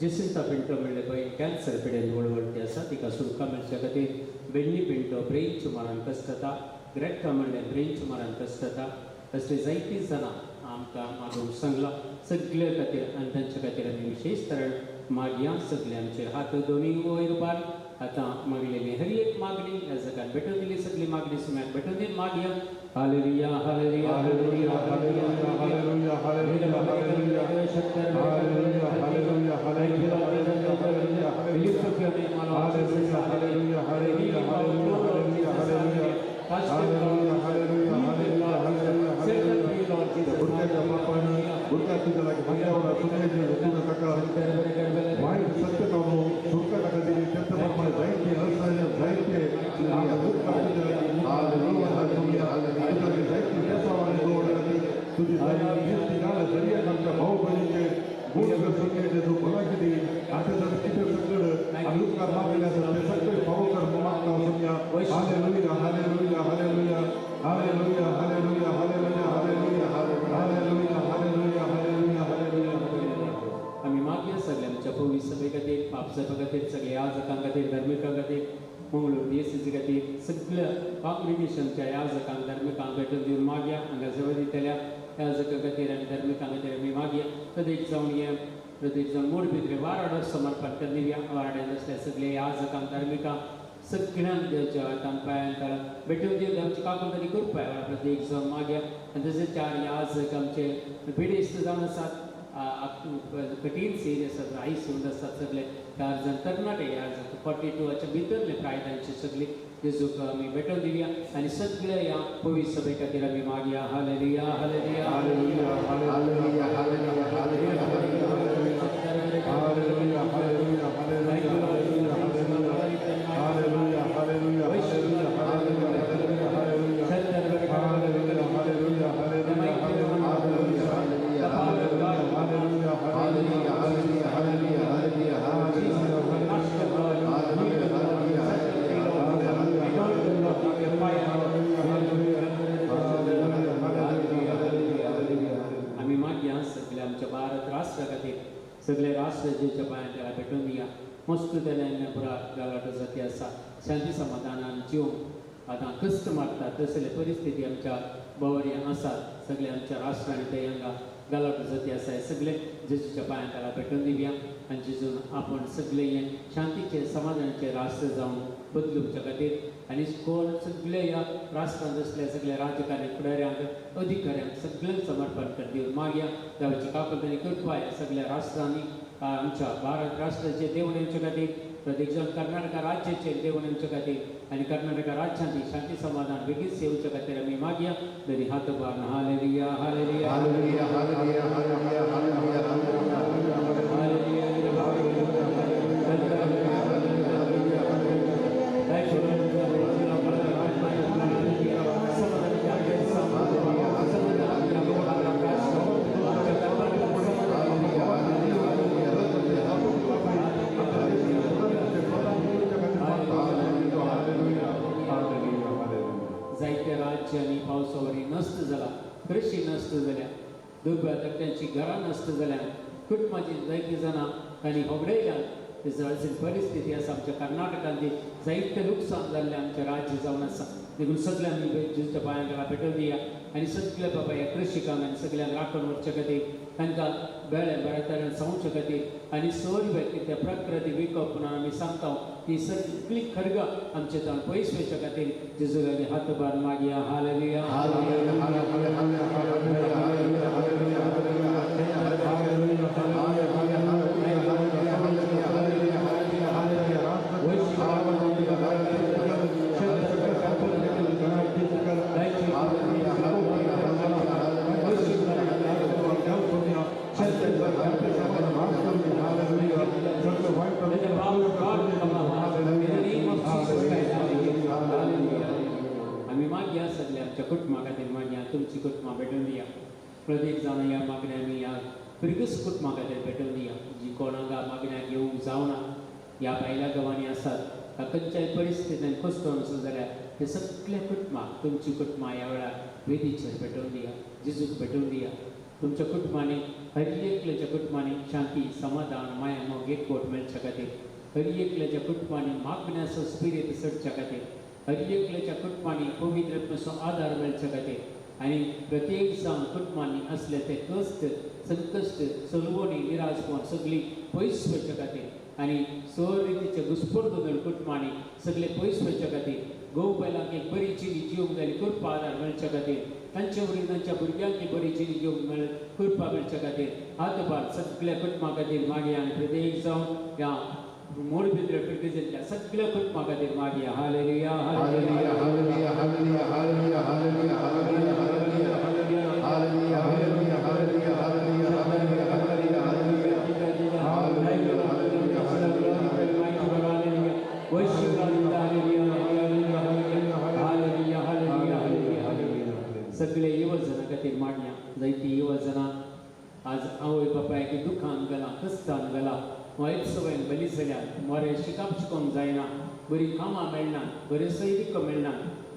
जेसिंता पिंटो म्हणले पळय कॅन्सर पिडेन वळवळटी आसा तिका सुटका मेळचे खातीर बेन्नी पिंटो ब्रेन ट्युमरान कश्ट जाता ग्रेक्टा म्हणले ब्रेन ट्युमरान कश्ट जाता अशें जायतीं जाणां आमकां मागूंक सांगलां सगळे खातीर आनी तांचे खातीर आमी विशेश तरेन मागया. सगळे आमचे हात दोनी वयर बार आतां मागलेली हर एक मागणी ह्या जगात भेटून दिली सगळी मागणी सुम्याक भेटून दी मागया. हालेलुया हालेलुया हालेलुया हालेलुया हालेलुया हालेलुया हालेलुया हालेलुया हालेलुया हालेलुया हालेलुया लिफ्ट अप योर नेम हालेलुया हालेलुया हालेलुया हालेलुया हालेलुया हालेलुया हालेलुया हालेलुया हालेलुया बुरक्याच्या बापान बुरक्या तुझ्या लागी भाग्यावाला सुनेचे तुझं ताका वाईट सत्य काढून सुटका ताका दिली त्याचं प्रमाणे जायते असहाय्य जायते जायती देसावाने जोडली तुझी जरिया आमच्या भाऊ बहिणीचे गुण सुटण्याचे जो भला किती आता जर किती सगळं आणि उपकार मागले असं ते सगळे भाऊकर मागता समजा हालेलुया हालेलुया हालेलुया हालेलुया हालेलुया हालेलुया हालेलुया हालेलुया हालेलुया हालेलुया हालेलुया. आम्ही मागया सगळे आमच्या पवित्र सभे खातीर पापसभा खातीर सगळे याजकां खातीर धर्मिकां खातीर मंगळूर DSC खातीर सगळ्या कॉंग्रिगेशनच्या याजकांक धर्मिकांक भेटून दिवन मागया हांगा सेवा दितल्या याजकां खातीर आनी धर्मिकां खातीर आमी मागया. प्रत्येक जावन हे प्रत्येक जावन मूड भितर वाराडो समर्पण करून दिवया. वाराड्यान असल्या सगळे याजकांक धर्मिकांक सगळ्यांक देवच्या हातान पांयान भेटून दिवन आमची काकून तरी कृपा प्रत्येक जावन मागया. आनी तशेंच 4 याजक आमचे पिडेस्त जावन आसात कठीण सिरियस आसात आयसीयूंत आसात सगळे 4 जाण तरणाटे याजक 42 भितरले प्रायतांचे सगळे जेजूक आमी भेटून दिवया आनी सगळ्या ह्या पवित्र सभे खातीर आमी मागया. हालेलुया हालेलुया हालेलुया हालेलुया हालेलुया हालेलुया हालेलुया हालेलुया हालेलुया हालेलुया आम्ही मागया सगळे आमच्या भारत राष्ट्रा खातीर सगळे राष्ट्र जेच्या पांयान त्याला भेटून दिया मस्तुतेन पुरा गालाटो जाती आसा शांती समाधानान जिवंक आतां कश्ट मारतात तसले परिस्थिती आमच्या बवरी आसात सगळे आमच्या राष्ट्रांनी ते हांगा गालाटो जाती आसा हे सगळे जेजूच्या पांयान त्याला भेटून दिवया आनी जेजून आपण सगळे हे शांतीचे समाधानाचे राष्ट्र जावन बदलुवच्या खातीर आनी कोण सगळे ह्या राष्ट्रांत असले सगळे राजकारणी फुडाऱ्यांक अधिकाऱ्यांक सगळ्यांक समर्पण कर दिवन मागया. देवाची काकूलतानी कृपा ह्या सगळ्या राष्ट्रांनी आमच्या भारत राष्ट्राचे देवून येवचे खातीर प्रत्येक जण कर्नाटका राज्याचे देवून येवचे खातीर आनी कर्नाटका राज्यांनी शांती समाधान बेगीच येवचे खातीर आमी मागया. तरी हात बार हालेलुया हालेलुया हालेलुया हालेलुया हालेलुया हालेलुया हालेलुया जायत्या राज्यांनी पावसावरी नस्त जाला कृषी नस्त जाल्या दुर्बळ तकट्यांची घरां नस्त जाल्यान कुटुंबाची जायतीं जाणां तांणी होगडयल्यान इस्रायलची परिस्थिती आसा आमच्या कर्नाटकांत जायते लुकसाण जाल्लें आमचें राज्य जावन आसा देखून सगळ्यांनी जेजूच्या पांयां भेटून दिया आनी सगळे बाबा ह्या कृषिकांक आनी सगळ्यांक राखण व्हरचे खातीर तांकां बऱ्या तरेन सांगचे खातीर आनी सगळी व्यक्ती त्या प्रकृती विकप म्हणून आमी सांगता ती सगळी खडगां आमचे जावन पयस वेचे खातीर जेजू लागीं हात बार मागया. हालेलुया हालेलुया हालेलुया हालेलुया हालेलुया हालेलुया हालेलुया तांच्या कुटुंबा खातीर मागया तुमची कुटुंबां भेटून दिया प्रत्येक जाण ह्या मागण्या आमी ह्या पिरगस कुटुंबा खातीर भेटून दिया जी कोणाक मागण्या येवंक जावना ह्या भायल्या गांवांनी आसात खंयच्याय परिस्थितीन कसतो आसूं जाल्यार ते सगळ्या कुटुंबाक तुमची कुटुंबां ह्या वेळार वेदीचेर भेटून दिया जेजूक भेटून दिया तुमच्या कुटुंबांनी हर एकल्याच्या कुटुंबांनी शांती समाधान माया मोग एकवट मेळच्या खातीर हर एकल्याच्या कुटुंबांनी मागण्याचो स्पिरीट चडच्या खातीर हर एकल्याच्या कुटुंबांनी पवित्र आत्म्याचो आदार मेळच्या खातीर आनी प्रत्येक जावन कुटुंबांनी असले ते कश्ट संकश्ट चलवणी निराशपण सगळी पयस वयच्या खातीर आनी सर रितीचे घुसपड कुटुंबांनी सगळे पयस वयच्या खातीर गोव बायलांक एक बरी जिणी जिवंक जाली कृपा आदार मेळच्या खातीर तांचे वडील तांच्या भुरग्यांक बरी जिणी जिवंक कृपा मेळच्या खातीर हात बार सगळ्या कुटुंबा खातीर मागया आनी प्रत्येक जावन ह्या मोड भितर पिरगेजेंतल्या सगळ्या कुटुंबा खातीर मागया हालेलुया हालेलुया हालेलुया हालेलुया हालेलुया हालेलुया हालेलुया हालेलुया हालेलुया हालेलुया हालेलुया हालेलुया हालेलुया सगळे युवजना खातीर मागया जायती युवजना आज आवय बापायक दुखान गेला कस्तान गेला वायट सवयन बली जाल्या मोरे शिकोंक जायना बरी कामां मेळना बरे सैरीक मेळना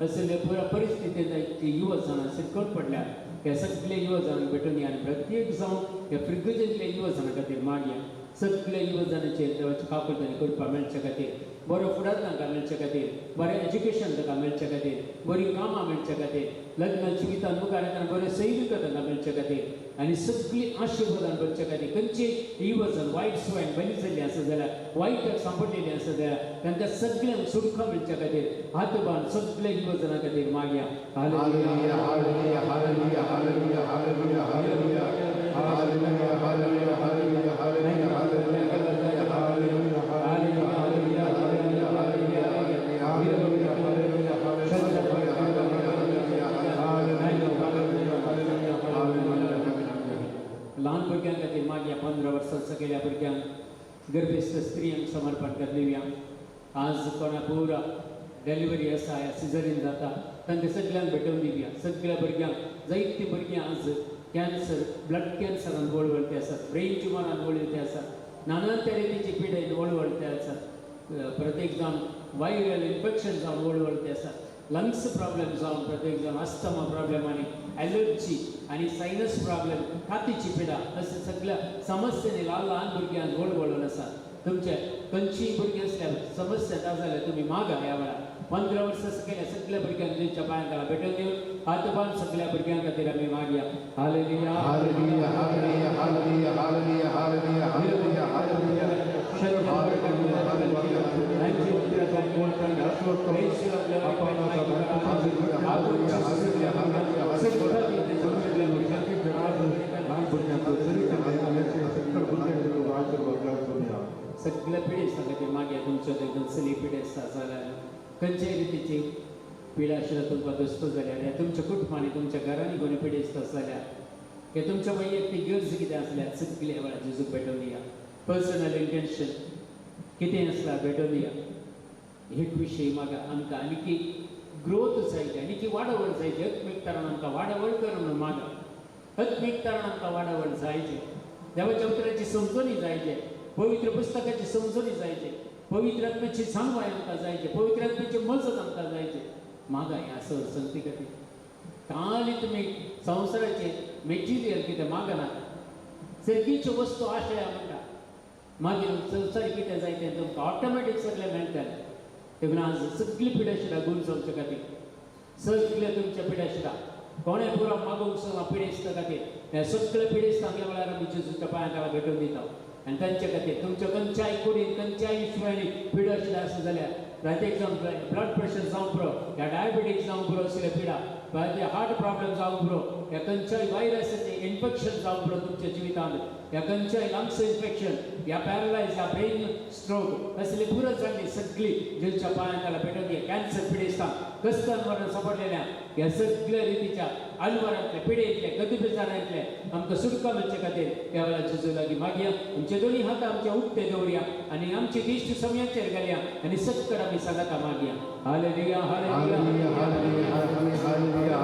असले पुरा परिस्थितींत जायती युवजना सिरकट पडल्या हे सगळे युवजांक भेटून या आनी प्रत्येक जावन ह्या फ्रिगेजींतल्या युवजना खातीर मागया सगळ्या युवजनाचेर देवाची काकुळटांनी करपा मेळच्या खातीर बरो फुडार तांकां मेळच्या खातीर बरें एज्युकेशन तांकां मेळच्या खातीर बरी कामां मेळच्या खातीर लग्न जिवितान मुखार येतना बरें सैरीक तांकां मेळच्या खातीर आनी सगळी आशिर्वादान करच्या खातीर खंयची युवजन वायट सवयन बली जाल्ली आसा जाल्यार वायटाक सांपडलेली आसा जाल्यार तांकां सगळ्यांक सुटका मेळच्या खातीर हात बांद सगळ्या युवजना खातीर मागया हालेलुया हालेलुया हालेलुया हालेलुया हालेलुया हालेलुया हालेलुया हालेलुया हालेलुया हालेलुया हालेलुया ल्हान भुरग्यां खातीर मागया 15 वर्सां सकयल्या भुरग्यांक गर्भस्थ स्त्रियांक समर्पण करलिव्या आज कोणा पुरा डेलिव्हरी आसा या सिजरीन जाता तांकां सगळ्यांक भेटोवन दिवया सगळ्या भुरग्यांक जायतीं भुरगीं आज कॅन्सर ब्लड कॅन्सरान वळवळते आसात ब्रेन ट्युमरान वळवळते आसात नाना तरेची पिडेन वळवळते आसात प्रत्येक जावन वायरल इन्फेक्शन जावन वळवळते आसात लंग्स प्रॉब्लेम जावन प्रत्येक जावन अस्थमा प्रॉब्लेम आनी एलर्जी आनी सायनस प्रॉब्लेम खातीची पिडा अशें सगळ्या समस्यांनी ल्हान ल्हान भुरग्यांक वळवळून आसात तुमचे खंयचीय भुरगीं असल्यार समस्या आसा जाल्यार तुमी मागा ह्या वेळार 15 वर्सां सकयल्या सगळ्या भुरग्यांक तुमच्या पांयांक भेटून दिवन हात बांद सगळ्या भुरग्यां खातीर आमी मागया हालेलुया हालेलुया हालेलुया हालेलुया हालेलुया हालेलुया हालेलुया हालेलुया सगळ्या पिढी खातीर मागया तुमच्या कसली पिढी आसा जाल्यार खंयच्याय रितीची पिडा आशिल्लो तुमकां दुसतो जाल्यार ह्या तुमच्या कुटुंबांनी तुमच्या घरांनी कोणी पिडी आसता जाल्यार हे तुमच्या वैयक्तीक गरज कितें आसल्यार सगळे वेळार जेजूक भेटोवन दिया पर्सनल इंटेंशन कितें आसल्यार भेटोवन दिया एक विशय म्हाका आमकां आनीक ग्रोथ जायची आनीक वाडवड जायची आत्मीक तरान आमकां वाडवड करून मागप आत्मीक तरान आमकां वाडवड जायचे देवाच्या उतराची समजणी जायचे पवित्र पुस्तकाची समजणी जायचे पवित्र आत्म्याची सांगवाय आमकां जायचे पवित्र आत्म्याची मजत आमकां जायचे मागा ह्या संगती खातीर काली तुमी संवसाराचे मेटेरियल कितें मागनात सर्गीच्यो वस्तू आशया म्हणटा मागीर संवसार कितें जाय तें तुमकां ऑटोमॅटीक सगळें मेळटलें देखून आज सगळी पिढी आशिल्ल्या गुण जावचे खातीर सगळे तुमच्या पिढी आशिल्ल्या कोणें पुरो मागूंक सुद्दां पिढी आसता खातीर हे सगळे पिढी सांगे वेळार आमी जेजूच्या पांयांक भेटून दिता आनी तांचे खातीर तुमच्या खंयच्याय कुडीन खंयच्याय इश्वांनी पिडो आशिल्लो आसा जाल्यार प्रत्येक जावन ब्लड प्रेशर जावं पुरो या डायबिटीज जावं पुरो असले पिडा हार्ट प्रॉब्लेम जावं पुरो या खंयच्याय वायरसाचें इन्फेक्शन जावं पुरो तुमच्या जिवितांत या खंयच्याय लंग्स इन्फेक्शन या पॅरलायज या ब्रेन स्ट्रोक असली पुरो जाल्ली सगळी जेच्या पांयांक भेटून दिया कॅन्सर पिडेस्तां कस्तान मरण सापडलेल्या ह्या सगळ्या रितीच्या आलवारांतले पिडेंतले गतीबेजारांतले आमकां सुटका मेळचे खातीर ह्या वेळार जेजू लागीं मागया आमचे दोनी हात आमचे उक्ते दवरया आनी आमची दिश्ट समयाचेर घालया आनी सत्तर आमी सांगाता मागया हालेलुया हालेलुया हालेलुया हालेलुया हालेलुया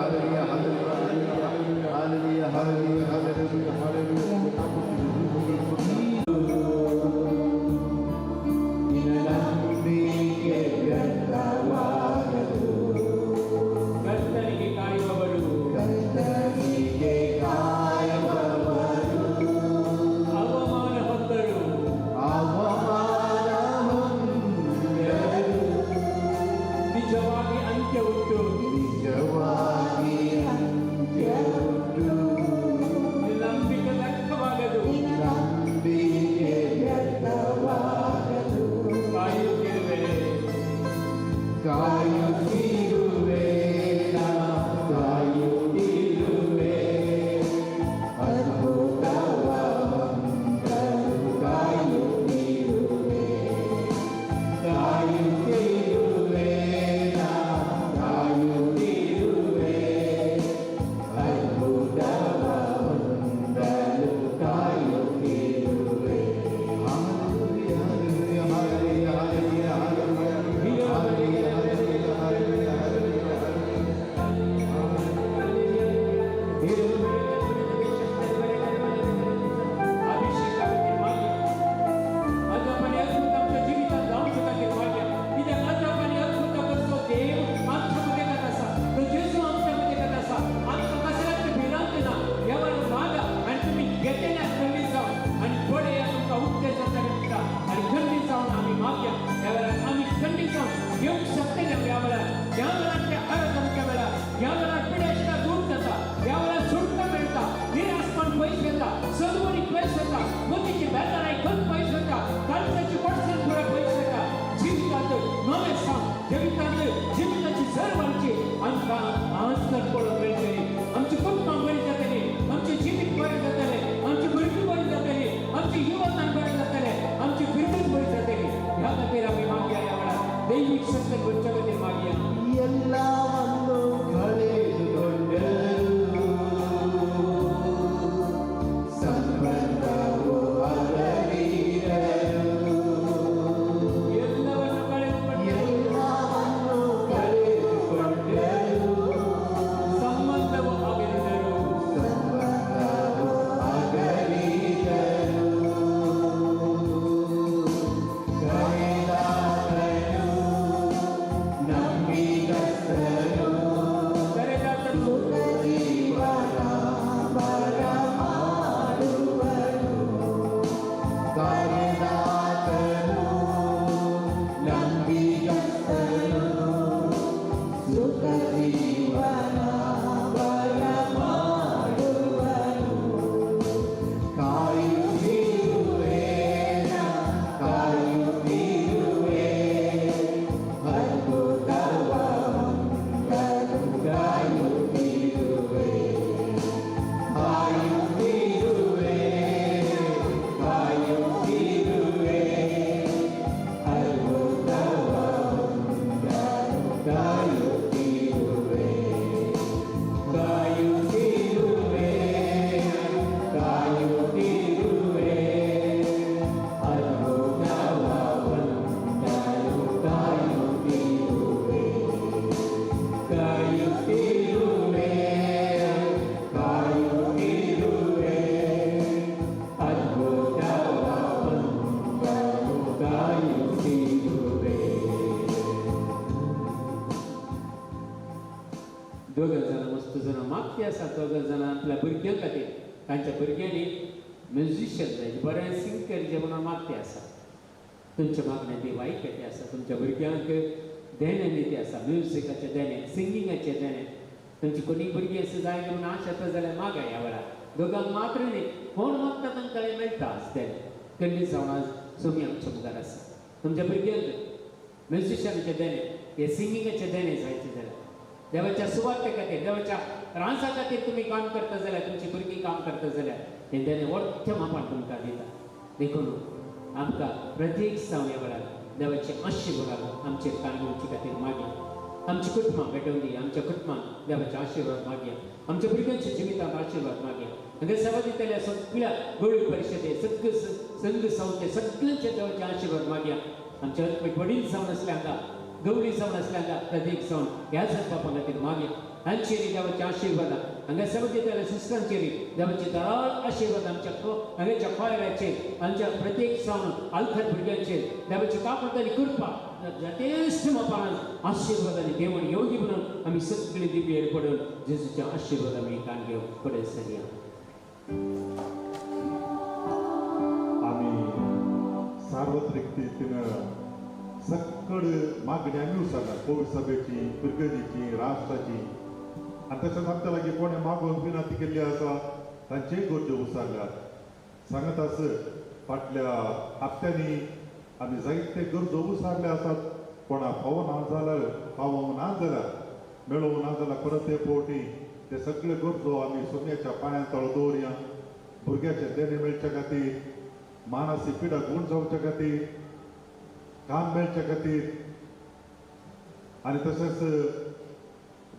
वस्तू जण मागती आसा तो जण आपल्या भुरग्यां खातीर तांच्या भुरग्यांनी म्युझिशियन जायचे बरें सिंग करचे म्हणून मागती आसा. तुमच्या मागण्या ती वाईट ते आसा. तुमच्या भुरग्यांक देणे ती आसा म्युझिकाचे देणे सिंगिंगाचे देणे. तुमची कोणी भुरगीं अशी जाय म्हणून आशा येता जाल्यार मागा ह्या वेळार. दोगांक मात्र न्ही कोण मागता तांकां मेळटा आसतें. कल्ली जावन आज सोमी आमच्या मुखार आसा. तुमच्या भुरग्यांक म्युझिशियनाचे देणे हे सिंगिंगाचे देणे जायचे जाल्यार देवाच्या सुवाते खातीर देवाच्या रांसा खातीर तुमी काम करता जाल्यार तुमची भुरगीं काम करता जाल्यार हे देणे व्हडच्या मापान तुमकां दिता. देखून आमकां प्रत्येक सावण्या वेळार देवाचे आशिर्वाद आमचेर काणयोचे खातीर मागया. आमची कुटुंबां भेटोवन दी. आमच्या कुटुंबांक देवाचे आशिर्वाद मागया. आमच्या भुरग्यांच्या जिवितांत आशिर्वाद मागया. हांगा सेवा दितल्या सगळ्या गोळी परिशदे सगळे संघ संस्थे सगळ्यांचे देवाचे आशिर्वाद मागया. आमच्या वडील जावन असल्यांका गवळी जावन असल्यांका प्रत्येक जावन ह्या बापां खातीर मागया. हांचेरी देवाचे आशिर्वाद हांगा सेवा दितल्या सिस्टरांचेरी देवाचे दराळ आशिर्वाद आमच्या हांगाच्या खोयऱ्याचेर आमच्या प्रत्येक जावन आलखर भुरग्यांचेर देवाची कापडताली कृपा यथेष्ट मापान आशिर्वादांनी देवण येवंदी म्हणून आमी सगळी दिव्य पडून जेजूच्या आशिर्वाद आमी काण घेवं फुडें सरया. आम्ही सार्वत्रिक रीतीनं सकड मागणी आम्ही उचलला पवित्र सभेची पिरगजीची राष्ट्राची आणि तसंच आमच्या लागीं कोणे मागून विनंती केल्ली आसा तांचेय गरजो उसारल्यात. सांगत असं फाटल्या हप्त्यांनी आमी जायते गरजो उसारले आसात. कोणा पावना जाल्यार पावना जाल्यार मेळोवं ना जाल्यार परत ते पोवटी ते सगळे गरजो आमी सोन्याच्या पांयां तळ दवरया. भुरग्याचे देणे मेळचे खातीर मानसी पिडा गूण जावचे खातीर काम मेळचे खातीर आनी तशेंच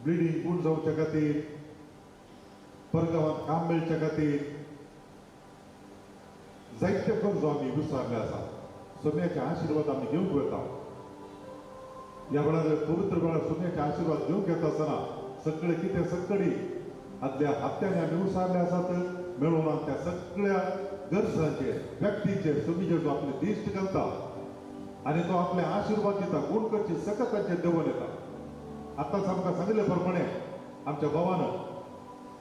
ब्लिडींग गूण जावचे खातीर परगांवांत काम मेळचे खातीर जायते गरजो आमी विचारले आसा. सोन्याचे आशिर्वाद आमी घेवंक वता. ह्या वेळार पवित्र वेळार सोन्याचे आशिर्वाद घेवंक येता आसतना सगळे कितें सगळी आदल्या हप्त्यांनी आमी उसारले आसात मेळोवन त्या सगळ्या गरजांचेर व्यक्तींचेर सोमी जेजू आपले दिश्ट घालता आनी तो आपले आशिर्वाद दिता. गूण करची सकत तांचेर देंवन येता. आतांच आमकां सांगिल्ले प्रमाणे आमच्या भावान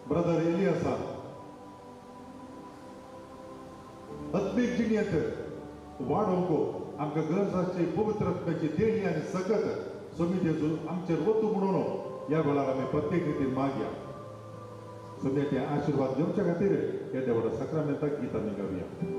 ब्रदर एलियासान अद्भीक जिणेंत वाडोवंक आमकां गरजाची पवित्र आत्म्याची देणी आनी सकत सोमी जेजू आमचेर वतू म्हणून ह्या वेळार आमी प्रत्येक रितीन मागया. सोम्याचे आशिर्वाद घेवचे खातीर हे देवाच्या सक्रामेंताक गीत आमी गावया.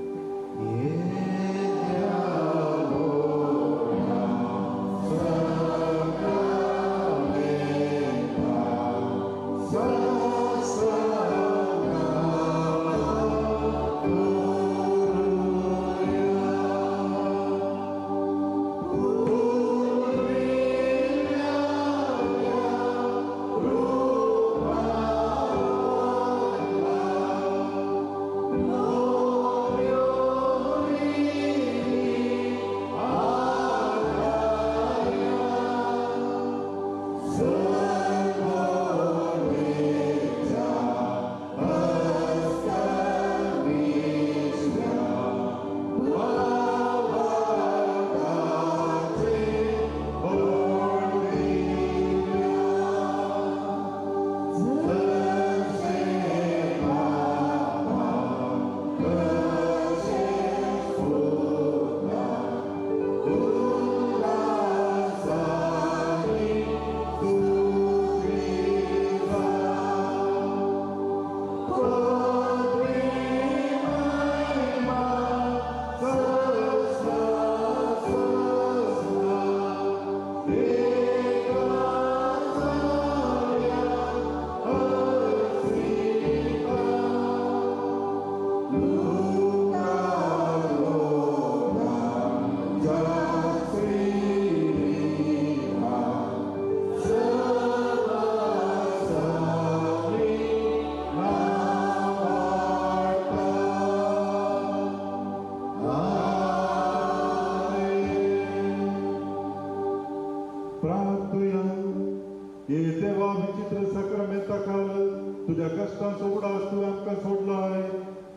तुझ्या कष्टांचो उडास तू आमकां सोडलाय.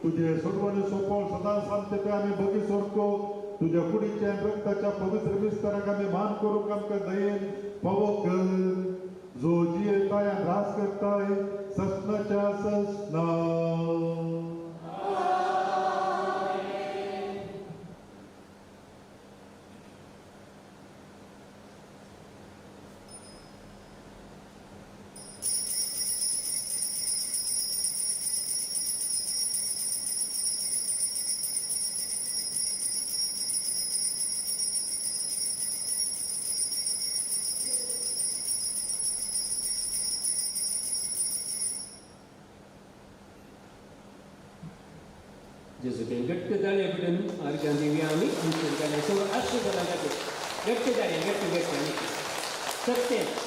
तुझे सोडवण सोपवण सदां शांतते आमी बगी सोडको. तुझ्या कुडीच्या रक्ताच्या पवित्र विस्ताराक आमी मान करूंक आमकां दयेन फावो कर. जो जियेताय आनी रास करताय सस्नाच्या सस्ना. जेजू के गट्ट जाले बिडन आर्गान दिवी आमी आमचे जाले सो आशीर्वाद लागते गट्ट जाले गट्ट आनी सत्य